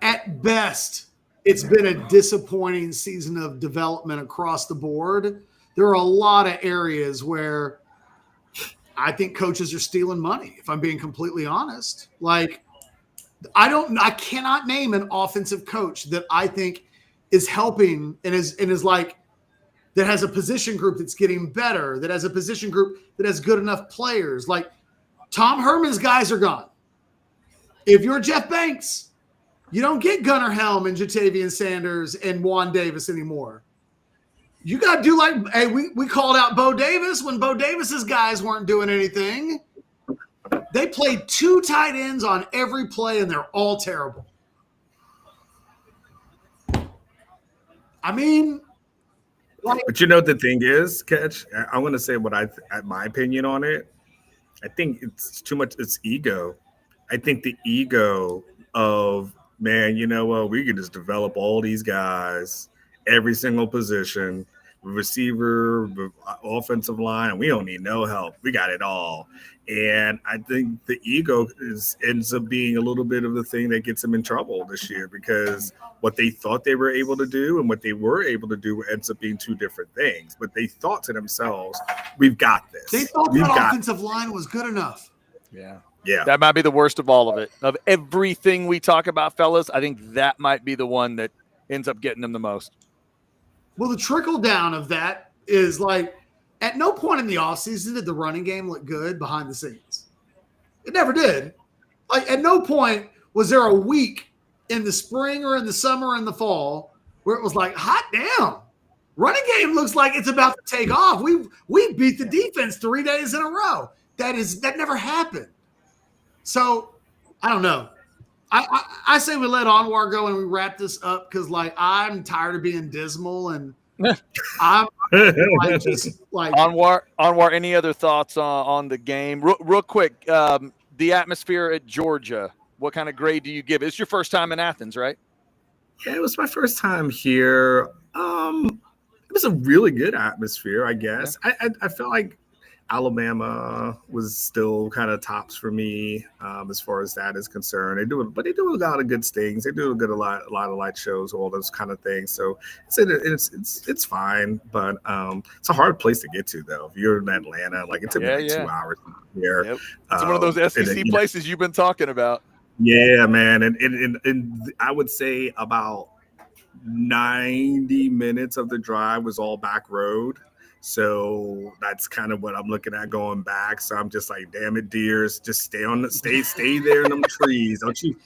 at best, it's been a disappointing season of development across the board. There are a lot of areas where I think coaches are stealing money, if I'm being completely honest. Like, I cannot name an offensive coach that I think is helping and is like that has a position group that's getting better, that has a position group that has good enough players. Like Tom Herman's guys are gone. If you're Jeff Banks, you don't get Gunnar Helm and Jatavian Sanders and Juan Davis anymore. You got to do like, hey, we called out Bo Davis when Bo Davis's guys weren't doing anything. They played 2 tight ends on every play, and they're all terrible. I mean, but the thing is, Catch, I'm going to say my opinion on it. I think it's too much. It's ego. I think the ego of, man, we could just develop all these guys, every single position, receiver, offensive line, and we don't need no help. We got it all. And I think the ego ends up being a little bit of the thing that gets them in trouble this year because what they thought they were able to do and what they were able to do ends up being 2 different things. But they thought to themselves, we've got this. They thought that offensive line was good enough. Yeah. That might be the worst of all of it. Of everything we talk about, fellas, I think that might be the one that ends up getting them the most. Well, the trickle down of that is like at no point in the offseason did the running game look good behind the scenes. It never did. Like at no point was there a week in the spring or in the summer or in the fall where it was like, hot damn, running game looks like it's about to take off. We beat the defense 3 days in a row. That never happened. So I don't know. I say we let Anwar go and we wrap this up because like I'm tired of being dismal and I'm like just like Anwar. Any other thoughts on the game? Real quick, the atmosphere at Georgia. What kind of grade do you give? It's your first time in Athens, right? Yeah, it was my first time here. It was a really good atmosphere, I guess. Yeah. I felt like Alabama was still kind of tops for me as far as that is concerned. They do a lot of good things. They do a lot of light shows, all those kind of things. So it's fine, but it's a hard place to get to though. If you're in Atlanta, like it took me 2 hours here. Yep. It's one of those SEC places you've been talking about. Yeah, man, and I would say about 90 minutes of the drive was all back road. So that's kind of what I'm looking at going back. So I'm just like, damn it, deers, just stay there in them trees. Don't you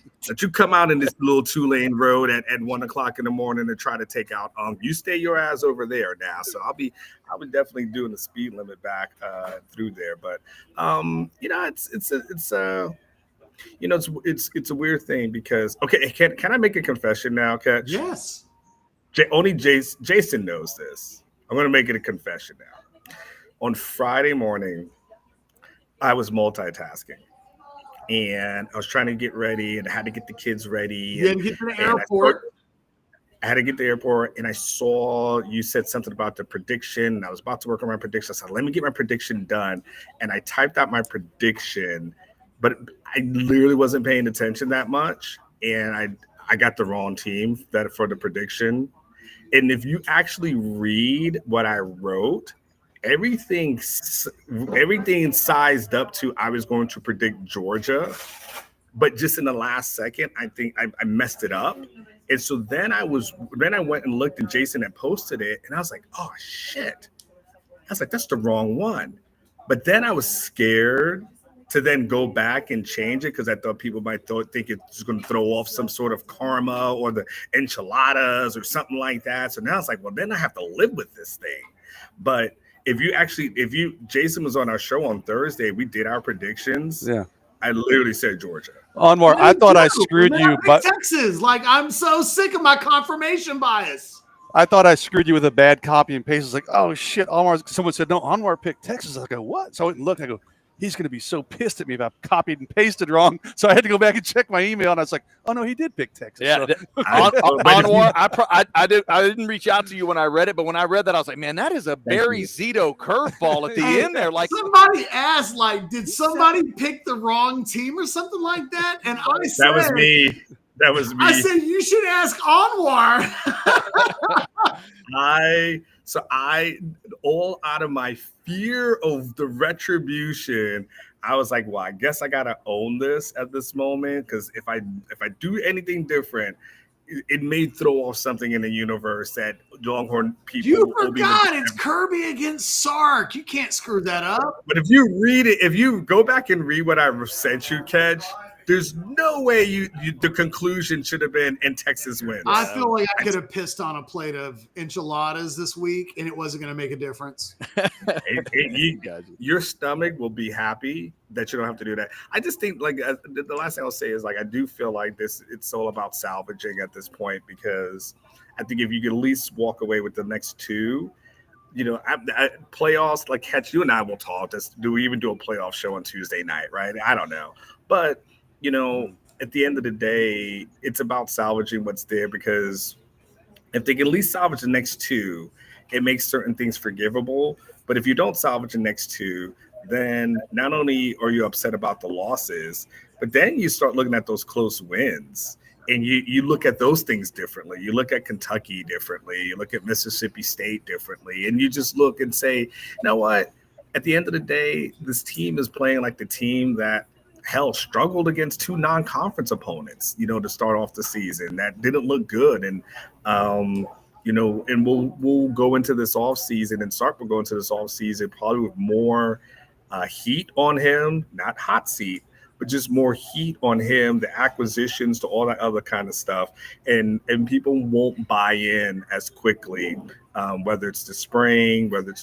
come out in this little 2-lane road at 1 o'clock in the morning and try to take out. You stay your ass over there now. So I'll be definitely doing the speed limit back through there. But it's a weird thing because can I make a confession now, Catch? Yes. Only Jason knows this. I'm going to make it a confession now. On Friday morning, I was multitasking, and I was trying to get ready, and I had to get the kids ready. You had to get to the airport. I had to get to the airport, and I saw you said something about the prediction, and I was about to work on my prediction. I said, let me get my prediction done, and I typed out my prediction, but I literally wasn't paying attention that much, and I got the wrong team for the prediction. And if you actually read what I wrote, everything sized up to I was going to predict Georgia, but just in the last second, I think I messed it up. And so then I went and looked, and Jason had posted it, and I was like, oh shit. I was like, that's the wrong one. But then I was scared to then go back and change it because I thought people might think it's going to throw off some sort of karma or the enchiladas or something like that. So now it's like, well, then I have to live with this thing. But Jason was on our show on Thursday, we did our predictions. Yeah. I literally said Georgia. Anwar, I thought I screwed you, but Texas, like I'm so sick of my confirmation bias. I thought I screwed you with a bad copy and paste. It's like, oh shit, Anwar. Someone said no, Anwar picked Texas. I go, what? So I went and looked. I go, he's going to be so pissed at me if I copied and pasted wrong. So I had to go back and check my email, and I was like, oh no, he did pick Texas. Yeah, so. Anwar, I didn't reach out to you when I read it, but when I read that, I was like, man, that is a Barry Zito curveball at the end there. Like somebody asked, like, did somebody pick the wrong team or something like that? And I said, that was me. That was me. I said you should ask Anwar. I all out of my fear of the retribution, I was like, well, I guess I gotta own this at this moment, because if I do anything different, it may throw off something in the universe that Longhorn people. You forgot it's Kirby against Sark. You can't screw that up. But if you read it, if you go back and read what I sent you, Kedge, there's no way the conclusion should have been in Texas wins. I feel like I could have pissed on a plate of enchiladas this week, and it wasn't going to make a difference. Your stomach will be happy that you don't have to do that. I just think, like, the last thing I'll say is, like, I do feel like it's all about salvaging at this point, because I think if you could at least walk away with the next two, playoffs, like, Catch, you and I will talk. Do we even do a playoff show on Tuesday night, right? I don't know. But at the end of the day, it's about salvaging what's there, because if they can at least salvage the next two, it makes certain things forgivable. But if you don't salvage the next two, then not only are you upset about the losses, but then you start looking at those close wins, and you look at those things differently. You look at Kentucky differently. You look at Mississippi State differently, and you just look and say, you know what? At the end of the day, this team is playing like the team that struggled against two non-conference opponents, to start off the season that didn't look good. And, and we'll go into this offseason, and Sark will go into this offseason probably with more heat on him, not hot seat, but just more heat on him, the acquisitions, to all that other kind of stuff. And people won't buy in as quickly, whether it's the spring, whether it's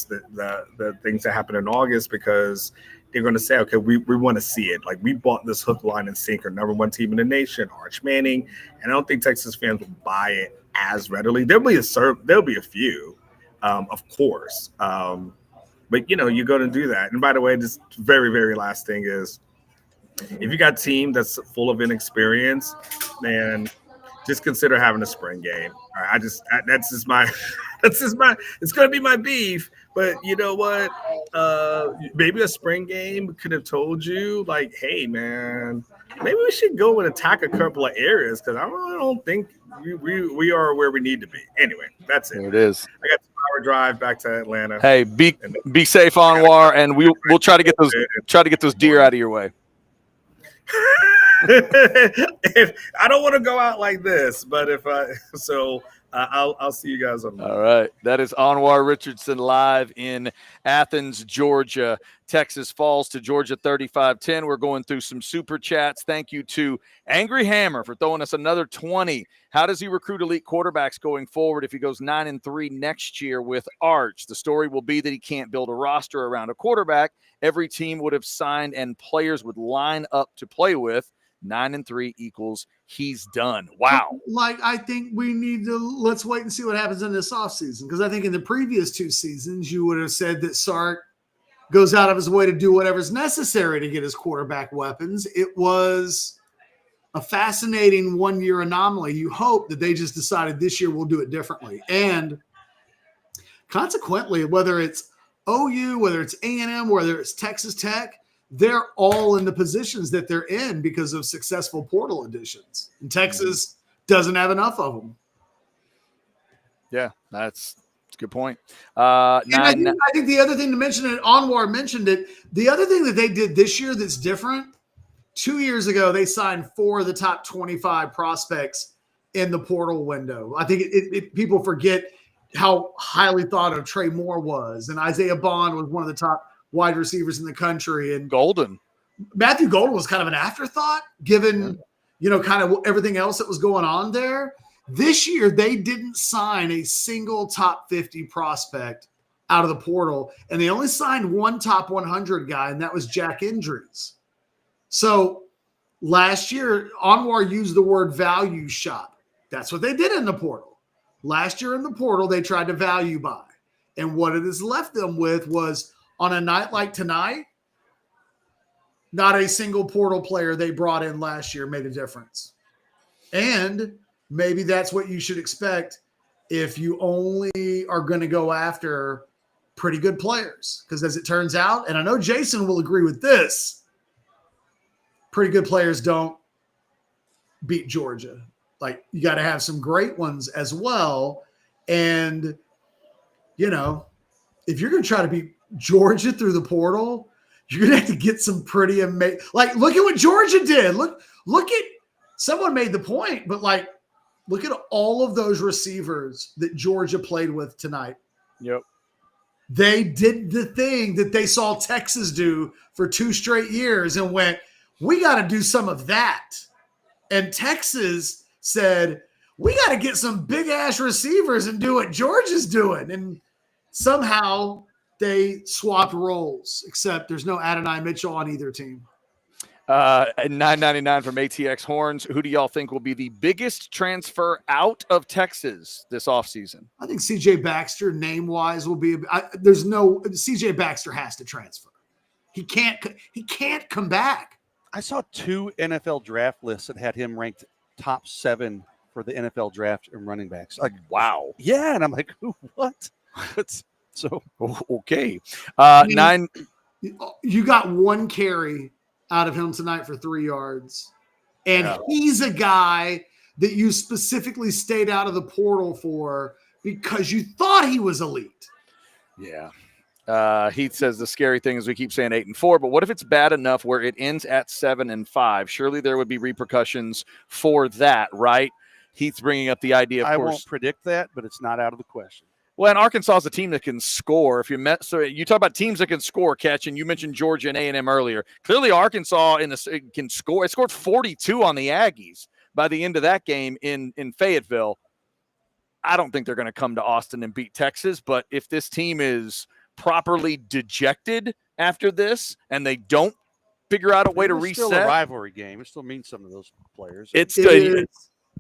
the things that happen in August, because they're going to say, okay, we want to see it. Like, we bought this hook, line, and sinker, number one team in the nation, Arch Manning. And I don't think Texas fans will buy it as readily. There'll be a few, of course. But, you're going to do that. And by the way, this very, very last thing is, if you got a team that's full of inexperience, man, just consider having a spring game. That's just my it's gonna be my beef. But you know what? Maybe a spring game could have told you, like, hey man, maybe we should go and attack a couple of areas because I really don't think we are where we need to be. Anyway, that's it. There it is. I got 2 hour drive back to Atlanta. Hey, be safe, Anwar, and we'll try to get those deer out of your way. I don't want to go out like this, but I'll see you guys on Monday. All right. That is Anwar Richardson live in Athens, Georgia. Texas falls to Georgia 35-10. We're going through some super chats. Thank you to Angry Hammer for throwing us another 20. How does he recruit elite quarterbacks going forward if he goes 9-3 next year with Arch? The story will be that he can't build a roster around a quarterback every team would have signed and players would line up to play with. 9-3 equals he's done. Wow. Like, I think we need to let's wait and see what happens in this offseason, because I think in the previous 2 seasons you would have said that Sark goes out of his way to do whatever's necessary to get his quarterback weapons. It was a fascinating 1-year anomaly. You hope that they just decided this year we'll do it differently. And consequently, whether it's OU, whether it's A&M, whether it's Texas Tech, they're all in the positions that they're in because of successful portal additions. And Texas doesn't have enough of them. Yeah, that's a good point. I think the other thing to mention, and Anwar mentioned it, the other thing that they did this year that's different, 2 years ago, they signed 4 of the top 25 prospects in the portal window. I think people forget how highly thought of Trey Moore was, and Isaiah Bond was one of the top wide receivers in the country. And Matthew Golden was kind of an afterthought given, kind of everything else that was going on there. This year, they didn't sign a single top 50 prospect out of the portal, and they only signed 1 top 100 guy, and that was Jack Indries. So last year, Anwar used the word value shop. That's what they did in the portal. Last year in the portal, they tried to value buy. And what it has left them with was, on a night like tonight, not a single portal player they brought in last year made a difference. And maybe that's what you should expect if you only are going to go after pretty good players. Because as it turns out, and I know Jason will agree with this, pretty good players don't beat Georgia. Like, you got to have some great ones as well. And, if you're going to try to beat Georgia through the portal, you're going to have to get some pretty amazing. Like, look at what Georgia did. Look at, someone made the point, but look at all of those receivers that Georgia played with tonight. Yep. They did the thing that they saw Texas do for 2 straight years and went, we got to do some of that. And Texas said, we got to get some big ass receivers and do what Georgia's doing. And somehow they swapped roles, except there's no Adonai Mitchell on either team. $9.99 from ATX Horns. Who do y'all think will be the biggest transfer out of Texas this offseason? I think CJ Baxter, name-wise, will be. CJ Baxter has to transfer. He can't come back. I saw 2 NFL draft lists that had him ranked top 7 for the NFL draft and running backs. Like, wow. Yeah, and I'm like, what? So okay. You got 1 carry out of him tonight for 3 yards. And he's a guy that you specifically stayed out of the portal for because you thought he was elite. Yeah. Heath says the scary thing is we keep saying 8-4, but what if it's bad enough where it ends at 7-5? Surely there would be repercussions for that, right? Heath's bringing up the idea, of course. I won't predict that, but it's not out of the question. Well, and Arkansas is a team that can score. So you talk about teams that can score, Catch, and you mentioned Georgia and A&M earlier. Clearly, Arkansas can score. It scored 42 on the Aggies by the end of that game in Fayetteville. I don't think they're going to come to Austin and beat Texas, but if this team is properly dejected after this and they don't figure out a way to reset. It's still a rivalry game. It still means something to those players.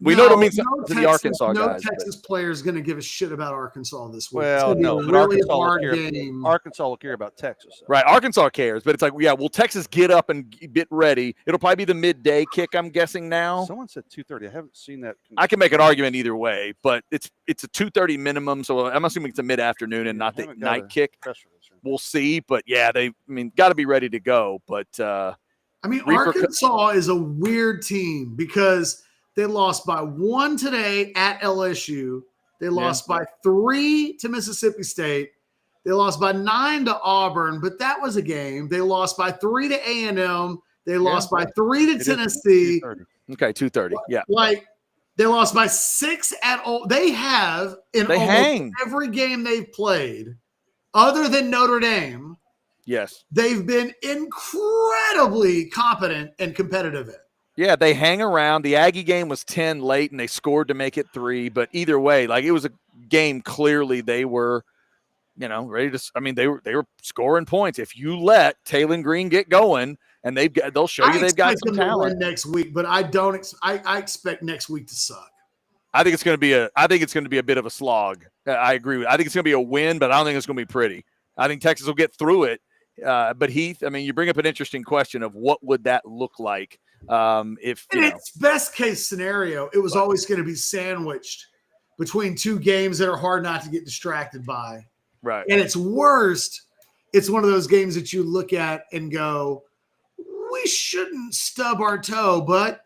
We know it means no something to the Arkansas no guys. Texas player is going to give a shit about Arkansas this week. Well, it's no, a but really Arkansas hard game. Arkansas will care about Texas. Right. Arkansas cares, but it's like, yeah, will Texas get up and get ready? It'll probably be the midday kick, I'm guessing now. Someone said 2:30. I haven't seen that. I can make an argument either way, but it's a 2:30 minimum, so I'm assuming it's a mid-afternoon and not the night kick. We'll see, but yeah, got to be ready to go. But Arkansas is a weird team because they lost by 1 today at LSU. They lost by 3 to Mississippi State. They lost by 9 to Auburn, but that was a game. They lost by 3 to A&M. They lost by 3 to Tennessee. 2:30. Okay, 2:30. Yeah. Like, they lost by 6 at all. They have almost every game they've played, other than Notre Dame. Yes. They've been incredibly competent and competitive in. Yeah, they hang around. The Aggie game was 10 late, and they scored to make it 3. But either way, like, it was a game clearly they were, ready to. I mean, they were scoring points. If you let Taylor Green get going, and they'll show you they've got some talent next week. But I don't. I expect next week to suck. I think it's going to be a bit of a slog. I agree with. I think it's going to be a win, but I don't think it's going to be pretty. I think Texas will get through it. But Heath, I mean, you bring up an interesting question of what would that look like if its best case scenario, it was always going to be sandwiched between 2 games that are hard not to get distracted by. Right. And its worst, it's one of those games that you look at and go, we shouldn't stub our toe, but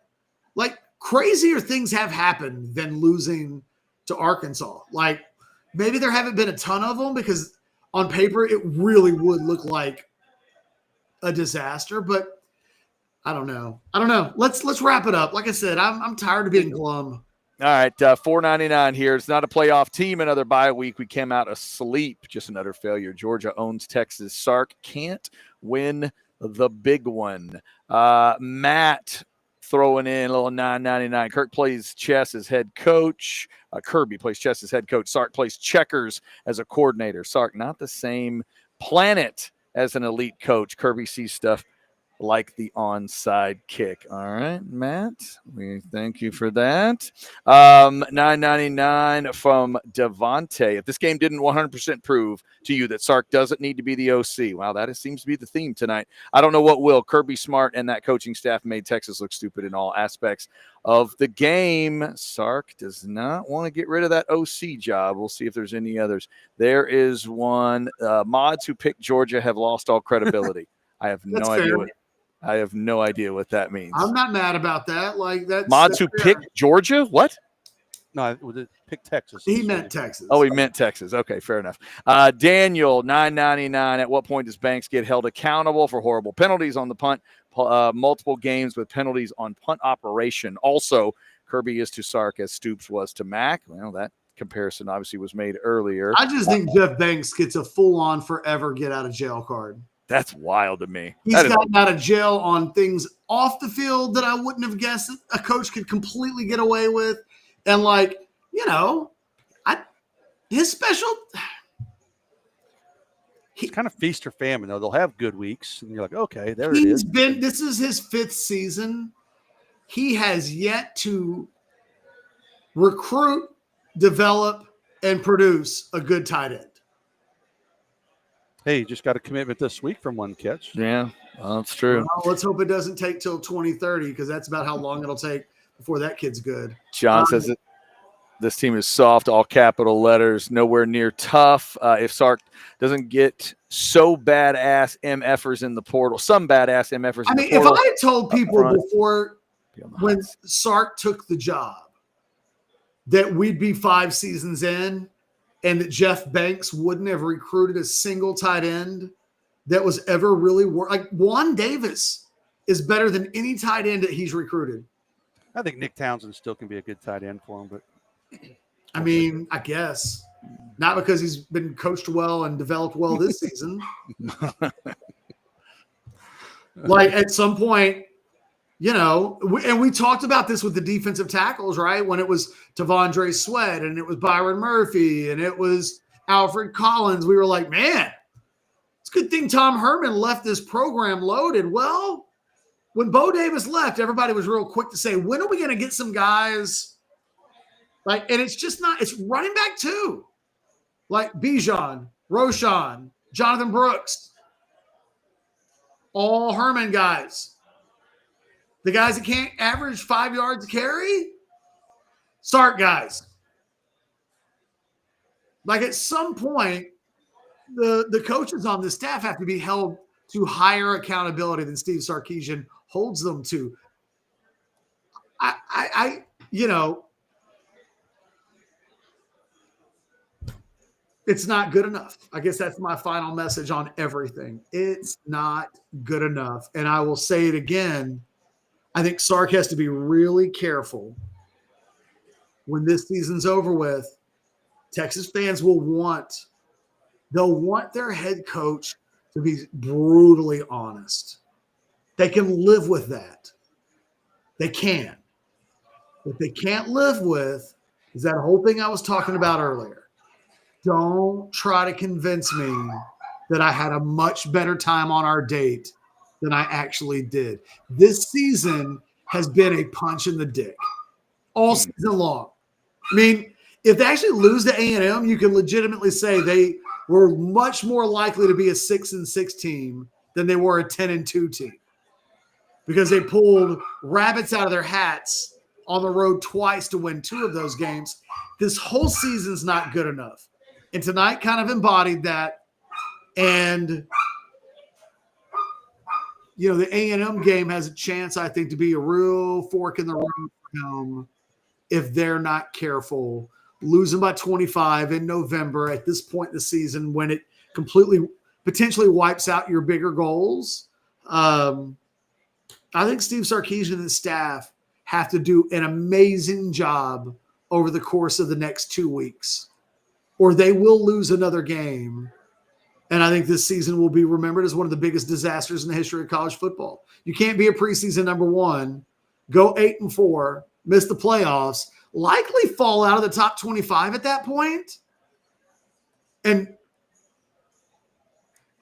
like crazier things have happened than losing to Arkansas. Like maybe there haven't been a ton of them because on paper it really would look like a disaster, but I don't know. Let's wrap it up. Like I said, I'm tired of being glum. All right, $4.99 here. It's not a playoff team. Another bye week. We came out asleep. Just another failure. Georgia owns Texas. Sark can't win the big one. Matt throwing in a little $9.99. Kirk plays chess as head coach. Kirby plays chess as head coach. Sark plays checkers as a coordinator. Sark, not the same planet as an elite coach. Kirby sees stuff like the onside kick. All right, Matt, we thank you for that. $9.99 from Devontae. If this game didn't 100% prove to you that Sark doesn't need to be the OC, wow, that seems to be the theme tonight. I don't know what will. Kirby Smart and that coaching staff made Texas look stupid in all aspects of the game. Sark does not want to get rid of that OC job. We'll see if there's any others. There is one. Mods who picked Georgia have lost all credibility. I have no idea what. I have no idea what that means. I'm not mad about that. Like that's mods who picked Georgia. What? No, pick Texas. He meant Texas. Oh, he meant Texas. Okay, fair enough. Daniel, $9.99. At what point does Banks get held accountable for horrible penalties on the punt? Multiple games with penalties on punt operation. Also, Kirby is to Sark as Stoops was to Mac. Well, that comparison obviously was made earlier. I just think Jeff Banks gets a full-on forever get out of jail card. That's wild to me. He's gotten out of jail on things off the field that I wouldn't have guessed a coach could completely get away with. And his special. It's kind of feast or famine, though. They'll have good weeks, and you're like, okay, there it is. This is his 5th season. He has yet to recruit, develop, and produce a good tight end. Hey, you just got a commitment this week from one catch. Yeah, well, that's true. Well, let's hope it doesn't take till 2030 because that's about how long it'll take before that kid's good. John says that this team is soft, all capital letters, nowhere near tough. If Sark doesn't get so badass MFers in the portal, some badass MFers in the portal. If I had told people before when Sark took the job that we'd be 5 seasons in, and that Jeff Banks wouldn't have recruited a single tight end that was ever really like Juan Davis is better than any tight end that he's recruited. I think Nick Townsend still can be a good tight end for him, but I guess not because he's been coached well and developed well this season. Like at some point, and we talked about this with the defensive tackles, right? When it was Tavondre Sweat and it was Byron Murphy and it was Alfred Collins, we were like, man, it's a good thing Tom Herman left this program loaded. Well, when Bo Davis left, everybody was real quick to say, when are we going to get some guys Like, and it's just not, it's running back too. Like Bijan, Roshan, Jonathan Brooks, all Herman guys. The guys that can't average 5 yards a carry, Sark guys. Like at some point, the coaches on the staff have to be held to higher accountability than Steve Sarkisian holds them to. I it's not good enough. I guess that's my final message on everything. It's not good enough. And I will say it again. I think Sark has to be really careful when this season's over with. Texas fans will want their head coach to be brutally honest. They can live with that. They can. What they can't live with is that whole thing I was talking about earlier. Don't try to convince me that I had a much better time on our date than I actually did. This season has been a punch in the dick all season long. I mean, if they actually lose to A&M, you can legitimately say they were much more likely to be a 6-6 team than they were a 10-2 team because they pulled rabbits out of their hats on the road twice to win 2 of those games. This whole season's not good enough. And tonight kind of embodied that. And, you know, the A&M game has a chance, I think, to be a real fork in the road for them if they're not careful. Losing by 25 in November at this point in the season when it completely potentially wipes out your bigger goals. I think Steve Sarkisian and his staff have to do an amazing job over the course of the next 2 weeks, or they will lose another game. And I think this season will be remembered as one of the biggest disasters in the history of college football. You can't be a preseason number 1, go 8-4, miss the playoffs, likely fall out of the top 25 at that point. And,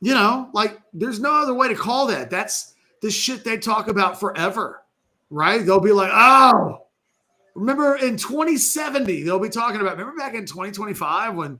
you know, like there's no other way to call that. That's the shit they talk about forever, right? They'll be like, oh, remember in 2070, they'll be talking about, remember back in 2025 when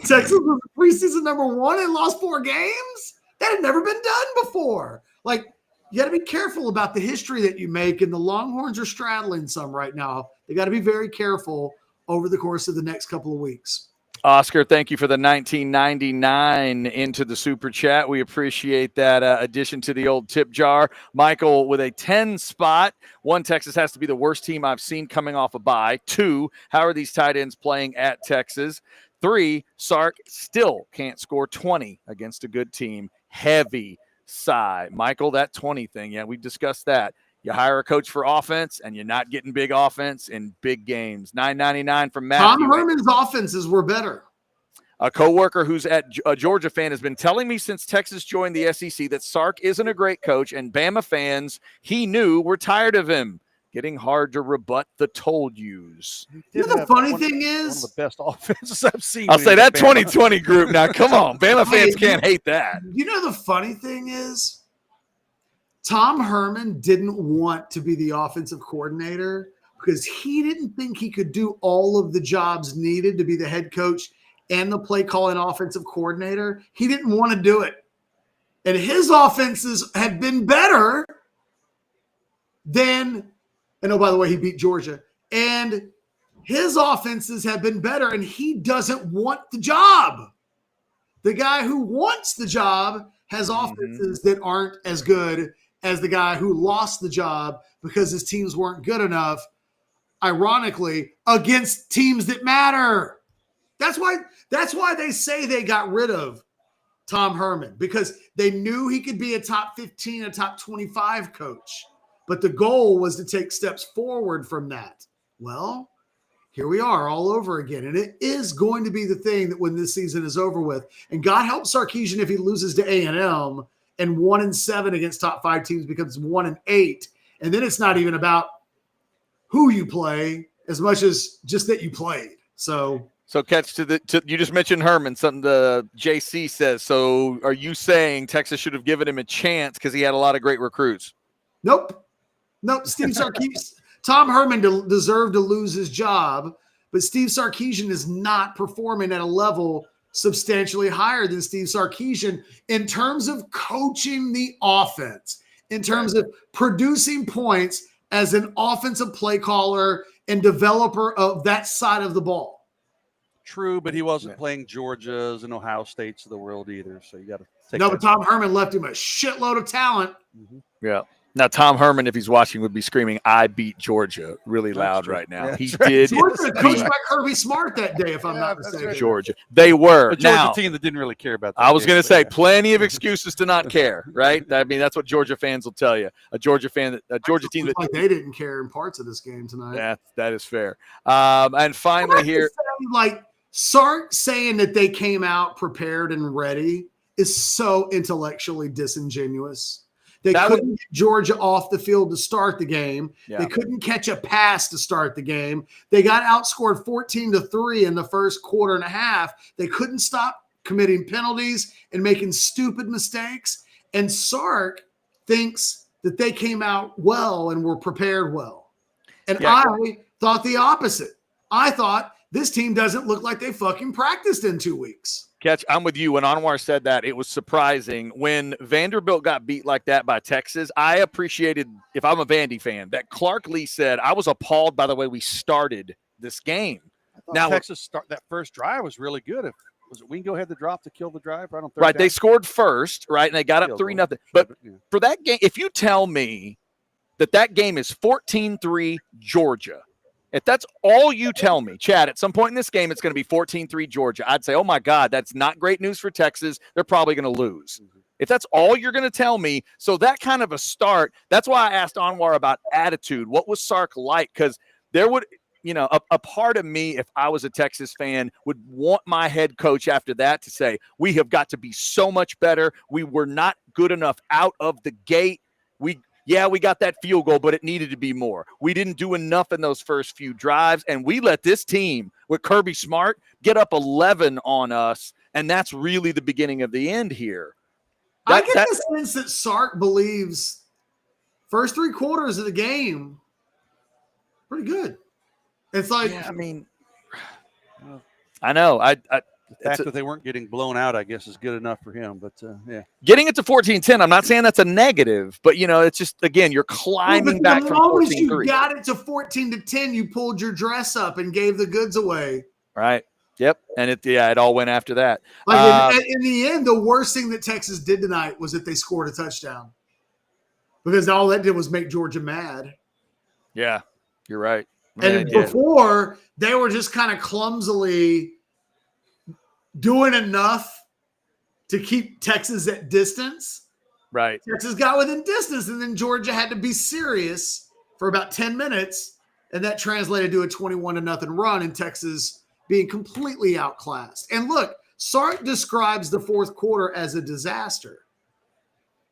Texas was preseason number 1 and lost 4 games? That had never been done before. Like, you got to be careful about the history that you make, and the Longhorns are straddling some right now. They got to be very careful over the course of the next couple of weeks. Oscar, thank you for the 1999 into the super chat. We appreciate that addition to the old tip jar. Michael with a 10 spot. 1, Texas has to be the worst team I've seen coming off a bye. 2, how are these tight ends playing at Texas? 3, Sark still can't score 20 against a good team. Heavy sigh. Michael, that 20 thing, yeah, we discussed that. You hire a coach for offense, and you're not getting big offense in big games. $9.99 from Matthew. Tom Herman's offenses were better. A coworker who's a Georgia fan has been telling me since Texas joined the SEC that Sark isn't a great coach, and Bama fans he knew were tired of him. Getting hard to rebut the told yous. You know, the funny thing is, one of the best offenses I've seen. I'll say that 2020 group. Now, come on. Bama fans can't hate that. You know, the funny thing is, Tom Herman didn't want to be the offensive coordinator because he didn't think he could do all of the jobs needed to be the head coach and the play calling offensive coordinator. He didn't want to do it. And his offenses had been better than, and oh, by the way, he beat Georgia. And his offenses have been better, and he doesn't want the job. The guy who wants the job has offenses that aren't as good as the guy who lost the job because his teams weren't good enough, ironically, against teams that matter. That's why they say they got rid of Tom Herman, because they knew he could be a top 15, a top 25 coach. But the goal was to take steps forward from that. Well, here we are all over again. And it is going to be the thing that when this season is over with, and God help Sarkisian if he loses to A&M and 1-7 against top 5 teams becomes 1-8. And then it's not even about who you play as much as just that you played. So catch to you just mentioned Herman, something the JC says. So are you saying Texas should have given him a chance because he had a lot of great recruits? Nope. Steve Sarkisian. Tom Herman deserved to lose his job, but Steve Sarkisian is not performing at a level substantially higher than Steve Sarkisian in terms of coaching the offense, in terms of producing points as an offensive play caller and developer of that side of the ball. True, but he wasn't playing Georgia's and Ohio States of the world either. So you got to take No, but Tom Herman left him a shitload of talent. Yeah. Now, Tom Herman, if he's watching, would be screaming, "I beat Georgia," really loud right now. He did. Georgia coached by Kirby Smart that day, if I'm not mistaken. Georgia. They were. A Georgia now, team that didn't really care about that. I was going to say, plenty of excuses to not care, right? I mean, that's what Georgia fans will tell you. A Georgia team that like they didn't care in parts of this game tonight. Yeah, that is fair. And finally here, like Sark saying that they came out prepared and ready is so intellectually disingenuous. They couldn't get Georgia off the field to start the game. Yeah. They couldn't catch a pass to start the game. They got outscored 14-3 in the first quarter and a half. They couldn't stop committing penalties and making stupid mistakes. And Sark thinks that they came out well and were prepared well. And I thought the opposite. I thought this team doesn't look like they fucking practiced in 2 weeks. Catch, I'm with you. When Anwar said that, it was surprising. When Vanderbilt got beat like that by Texas, I appreciated, if I'm a Vandy fan, that Clark Lee said, I was appalled by the way we started this game. Now Texas that first drive was really good. Was it Wingo had the drop to kill the drive right on third down? They scored first, right, and they got up 3-0. But for that game, if you tell me that game is 14-3 Georgia, if that's all you tell me, Chad, at some point in this game, it's going to be 14-3 Georgia, I'd say, oh, my God, that's not great news for Texas. They're probably going to lose. If that's all you're going to tell me, so that kind of a start, that's why I asked Anwar about attitude. What was Sark like? Because there would, a part of me, if I was a Texas fan, would want my head coach after that to say, we have got to be so much better. We were not good enough out of the gate. We got that field goal, but it needed to be more. We didn't do enough in those first few drives, and we let this team with Kirby Smart get up 11 on us, and that's really the beginning of the end here. I get the sense that Sark believes first 3 quarters of the game pretty good. It's like, I know. The fact that they weren't getting blown out, I guess, is good enough for him. But, Getting it to 14-10, I'm not saying that's a negative. But, it's just, again, you're climbing back from 14-3. You got it to 14-10, you pulled your dress up and gave the goods away. Right. Yep. And it all went after that. In the end, the worst thing that Texas did tonight was that they scored a touchdown. Because all that did was make Georgia mad. Yeah, you're right. And before, they were just kind of clumsily doing enough to keep Texas at distance. Right. Texas got within distance, and then Georgia had to be serious for about 10 minutes, and that translated to a 21-0 run, and Texas being completely outclassed. And look, Sark describes the fourth quarter as a disaster.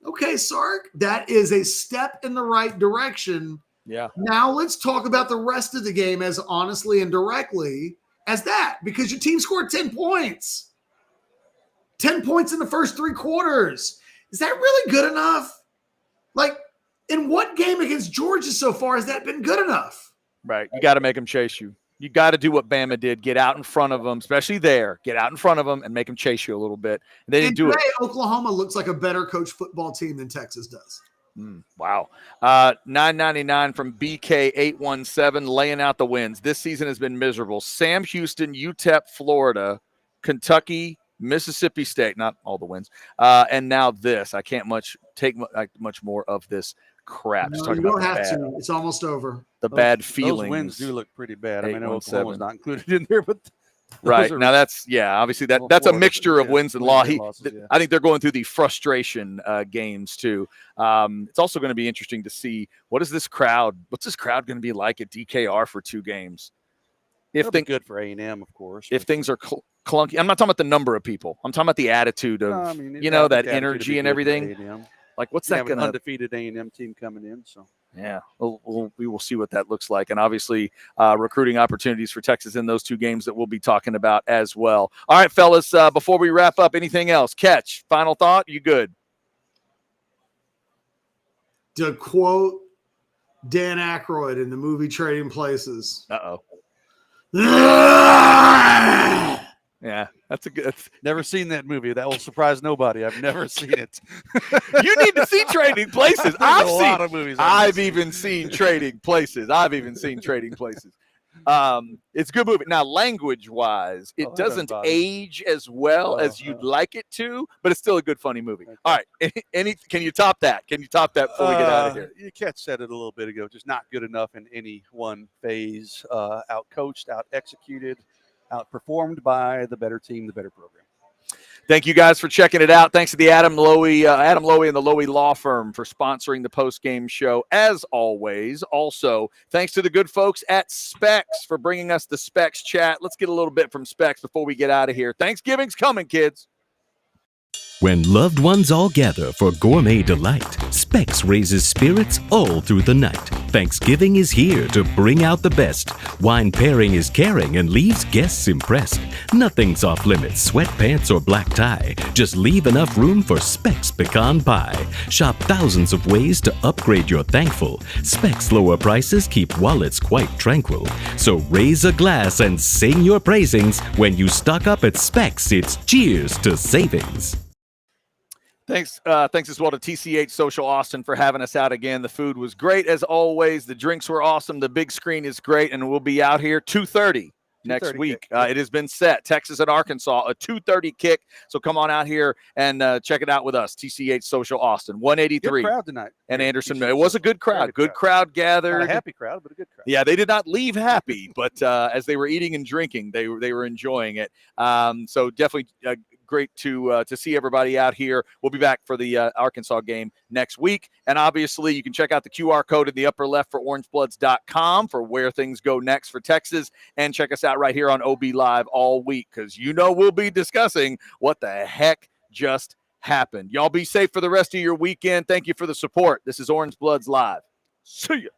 Okay, Sark, that is a step in the right direction. Yeah. Now let's talk about the rest of the game as honestly and directly as that, because your team scored 10 points. 10 points in the first 3 quarters. Is that really good enough? Like, in what game against Georgia so far has that been good enough? Right. You got to make them chase you. You got to do what Bama did. Get out in front of them, especially there. Get out in front of them and make them chase you a little bit. And they didn't do it. Oklahoma looks like a better coached football team than Texas does. Wow. $9.99 from BK817 laying out the wins. This season has been miserable. Sam Houston, UTEP, Florida, Kentucky, Mississippi State, not all the wins. And now this. I can't take much more of this crap. No, you don't have to. It's almost over. The bad feelings. Those wins do look pretty bad. I mean, Oklahoma's not included in there, but right now obviously that's a mixture of wins and losses. I think they're going through the frustration games too. It's also going to be interesting to see what's this crowd going to be like at DKR for 2 games. If things good for A&M, of course. If things are clunky, I'm not talking about the number of people. I'm talking about the attitude of that energy and everything. Like, what's that going to undefeated A&M team coming in? So yeah, we will see what that looks like, and obviously recruiting opportunities for Texas in those 2 games that we'll be talking about as well. All right, fellas. Before we wrap up, anything else? Catch, final thought. You good? To quote Dan Aykroyd in the movie Trading Places. Uh-oh. Yeah. Yeah, that's a good. Never seen that movie. That will surprise nobody. I've never seen it. You need to see Trading Places. There's a lot of movies. I've even seen Trading Places. It's a good movie. Now, language-wise, it doesn't age as well as you'd like it to, but it's still a good, funny movie. Okay. All right, can you top that? Can you top that before we get out of here? You Kat said it a little bit ago. Just not good enough in any one phase. Out-coached, out-executed, outperformed by the better team, the better program. Thank you guys for checking it out. Thanks to the Adam Lowy and the Lowy Law Firm for sponsoring the post-game show, as always. Also, thanks to the good folks at Specs for bringing us the Specs chat. Let's get a little bit from Specs before we get out of here. Thanksgiving's coming, kids. When loved ones all gather for gourmet delight, Specs raises spirits all through the night. Thanksgiving is here to bring out the best. Wine pairing is caring and leaves guests impressed. Nothing's off limits, sweatpants or black tie. Just leave enough room for Specs pecan pie. Shop thousands of ways to upgrade your thankful. Specs lower prices keep wallets quite tranquil. So raise a glass and sing your praisings. When you stock up at Specs, it's cheers to savings. Thanks as well to TCH Social Austin for having us out again. The food was great as always. The drinks were awesome. The big screen is great, and we'll be out here 2:30 next week. It has been set. Texas and Arkansas, a 2:30 kick. So come on out here and check it out with us. TCH Social Austin, 183. Good crowd tonight. And Anderson. It was a good crowd. Good crowd gathered. Not a happy crowd, but a good crowd. Yeah, they did not leave happy, but as they were eating and drinking, they were enjoying it. So definitely great to see everybody out here. We'll be back for the Arkansas game next week. And obviously, you can check out the QR code in the upper left for orangebloods.com for where things go next for Texas. And check us out right here on OB Live all week, because we'll be discussing what the heck just happened. Y'all be safe for the rest of your weekend. Thank you for the support. This is Orange Bloods Live. See ya.